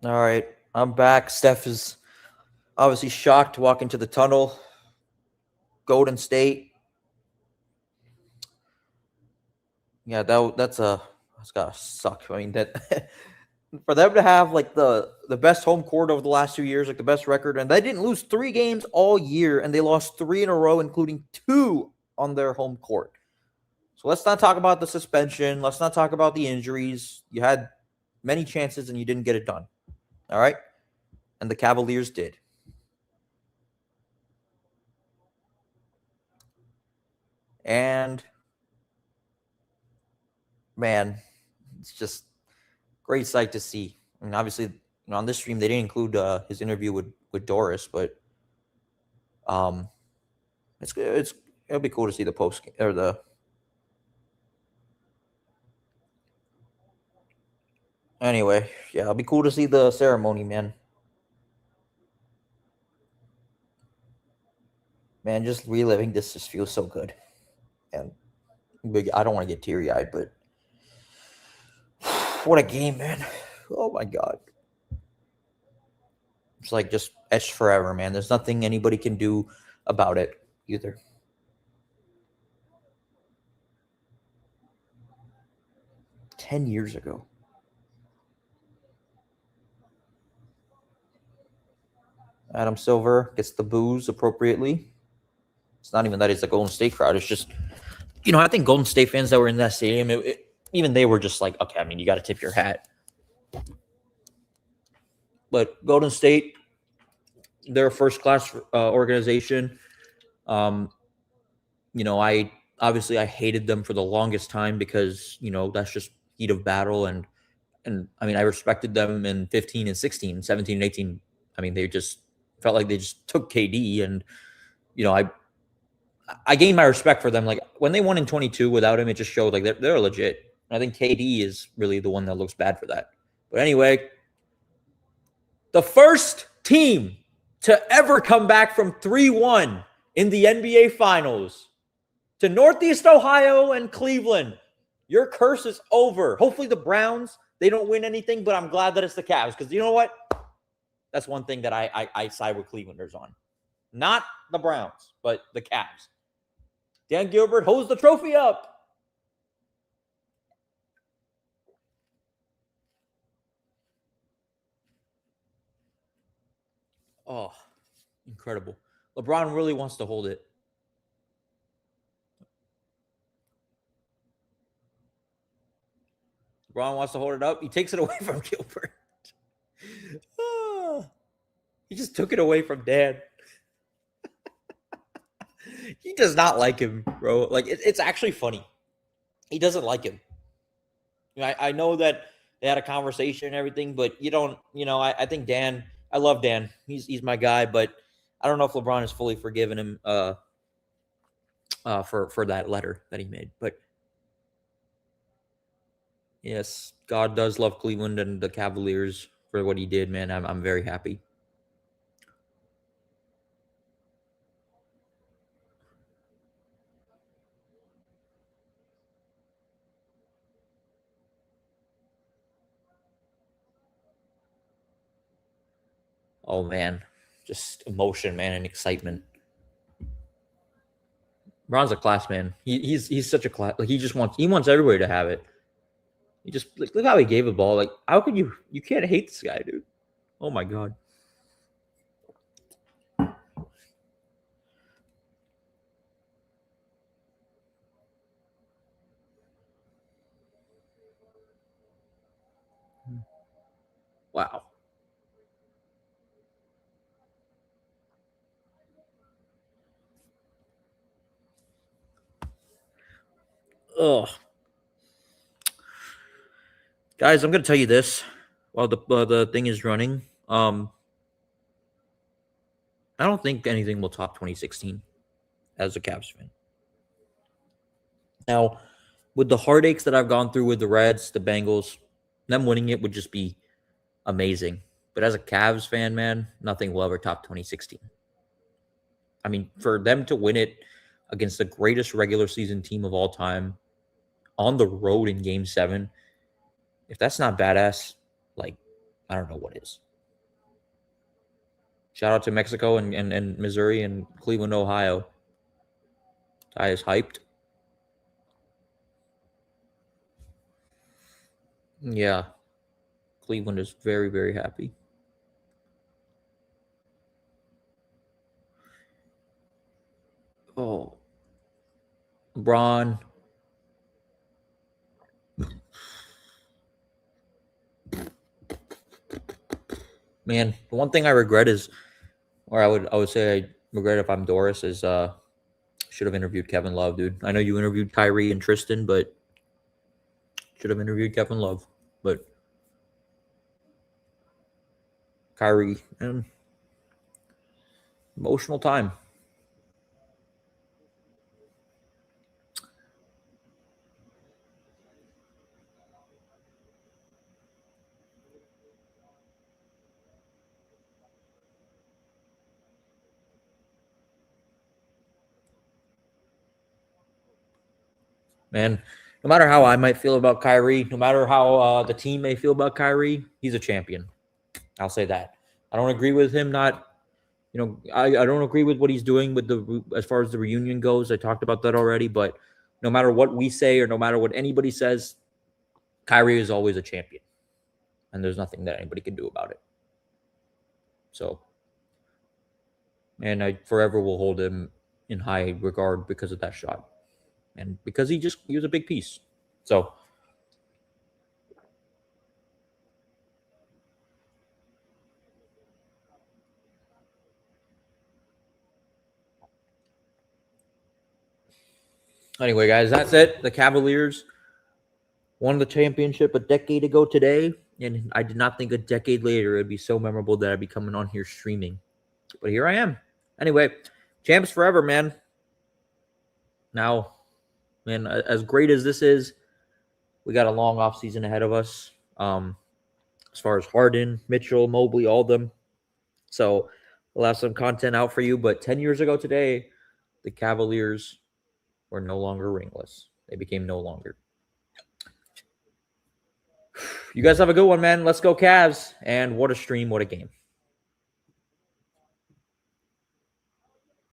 All right, I'm back. Steph is obviously shocked to walk into the tunnel. Golden State. Yeah, that's gotta suck. I mean, that for them to have like the best home court over the last 2 years, like the best record, and they didn't lose 3 games all year, and they lost 3 in a row, including 2 on their home court. So let's not talk about the suspension. Let's not talk about the injuries. You had many chances and you didn't get it done. All right, and the Cavaliers did. And man, it's just great sight to see. I mean, obviously, on this stream they didn't include his interview with Doris, but it'll be cool to see the post or the. Anyway, yeah, it'll be cool to see the ceremony, man. Man, just reliving this just feels so good, and I don't want to get teary eyed, but what a game, man! Oh my god. It's like just etched forever, man. There's nothing anybody can do about it either. $10 years ago. Adam Silver gets the boos appropriately. It's not even that it's a Golden State crowd. It's just, I think Golden State fans that were in that stadium, even they were just like, okay, I mean, you got to tip your hat. But Golden State, they're a first-class organization. I hated them for the longest time because, that's just heat of battle. And I mean, I respected them in 15 and 16, 17 and 18. I mean, they just felt like they just took KD. And, I gained my respect for them. Like when they won in 22 without him, it just showed like they're legit. I think KD is really the one that looks bad for that. But anyway, the first team to ever come back from 3-1 in the NBA Finals to Northeast Ohio and Cleveland. Your curse is over. Hopefully the Browns, they don't win anything, but I'm glad that it's the Cavs because you know what? That's one thing that I side with Clevelanders on. Not the Browns, but the Cavs. Dan Gilbert holds the trophy up. Oh, incredible. LeBron really wants to hold it. LeBron wants to hold it up. He takes it away from Gilbert. He just took it away from Dan. He does not like him, bro. Like, it's actually funny. He doesn't like him. I know that they had a conversation and everything, but you don't, I think Dan, I love Dan. He's my guy, but I don't know if LeBron has fully forgiven him for that letter that he made. But yes, God does love Cleveland and the Cavaliers for what he did, man. I'm very happy. Oh man, just emotion, man, and excitement. Ron's a class man. He's such a class. Like he wants everybody to have it. He just look how he gave the ball. Like how could you can't hate this guy, dude. Oh my god. Wow. Ugh. Guys, I'm gonna tell you this while the thing is running. I don't think anything will top 2016 as a Cavs fan. Now, with the heartaches that I've gone through with the Reds, the Bengals, them winning it would just be amazing. But as a Cavs fan, man, nothing will ever top 2016. I mean, for them to win it against the greatest regular season team of all time on the road in Game 7, if that's not badass, like, I don't know what is. Shout out to Mexico and Missouri and Cleveland, Ohio. Ty is hyped. Yeah. Cleveland is very, very happy. Oh. LeBron. Man, the one thing I regret is, or I would say I regret if I'm Doris, is should have interviewed Kevin Love, dude. I know you interviewed Kyrie and Tristan, but should have interviewed Kevin Love. But Kyrie, man, emotional time. Man, no matter how I might feel about Kyrie, no matter how the team may feel about Kyrie, he's a champion. I'll say that. I don't agree with him not, I don't agree with what he's doing with as far as the reunion goes. I talked about that already, but no matter what we say or no matter what anybody says, Kyrie is always a champion. And there's nothing that anybody can do about it. So, and I forever will hold him in high regard because of that shot. And because he was a big piece. So, anyway, guys, that's it. The Cavaliers won the championship a decade ago today. And I did not think a decade later it would be so memorable that I'd be coming on here streaming. But here I am. Anyway, champs forever, man. Now, man, as great as this is, we got a long off season ahead of us. As far as Harden, Mitchell, Mobley, all of them. So we'll have some content out for you. But 10 years ago today, the Cavaliers were no longer ringless. They became no longer. You guys have a good one, man. Let's go Cavs. And what a stream, what a game.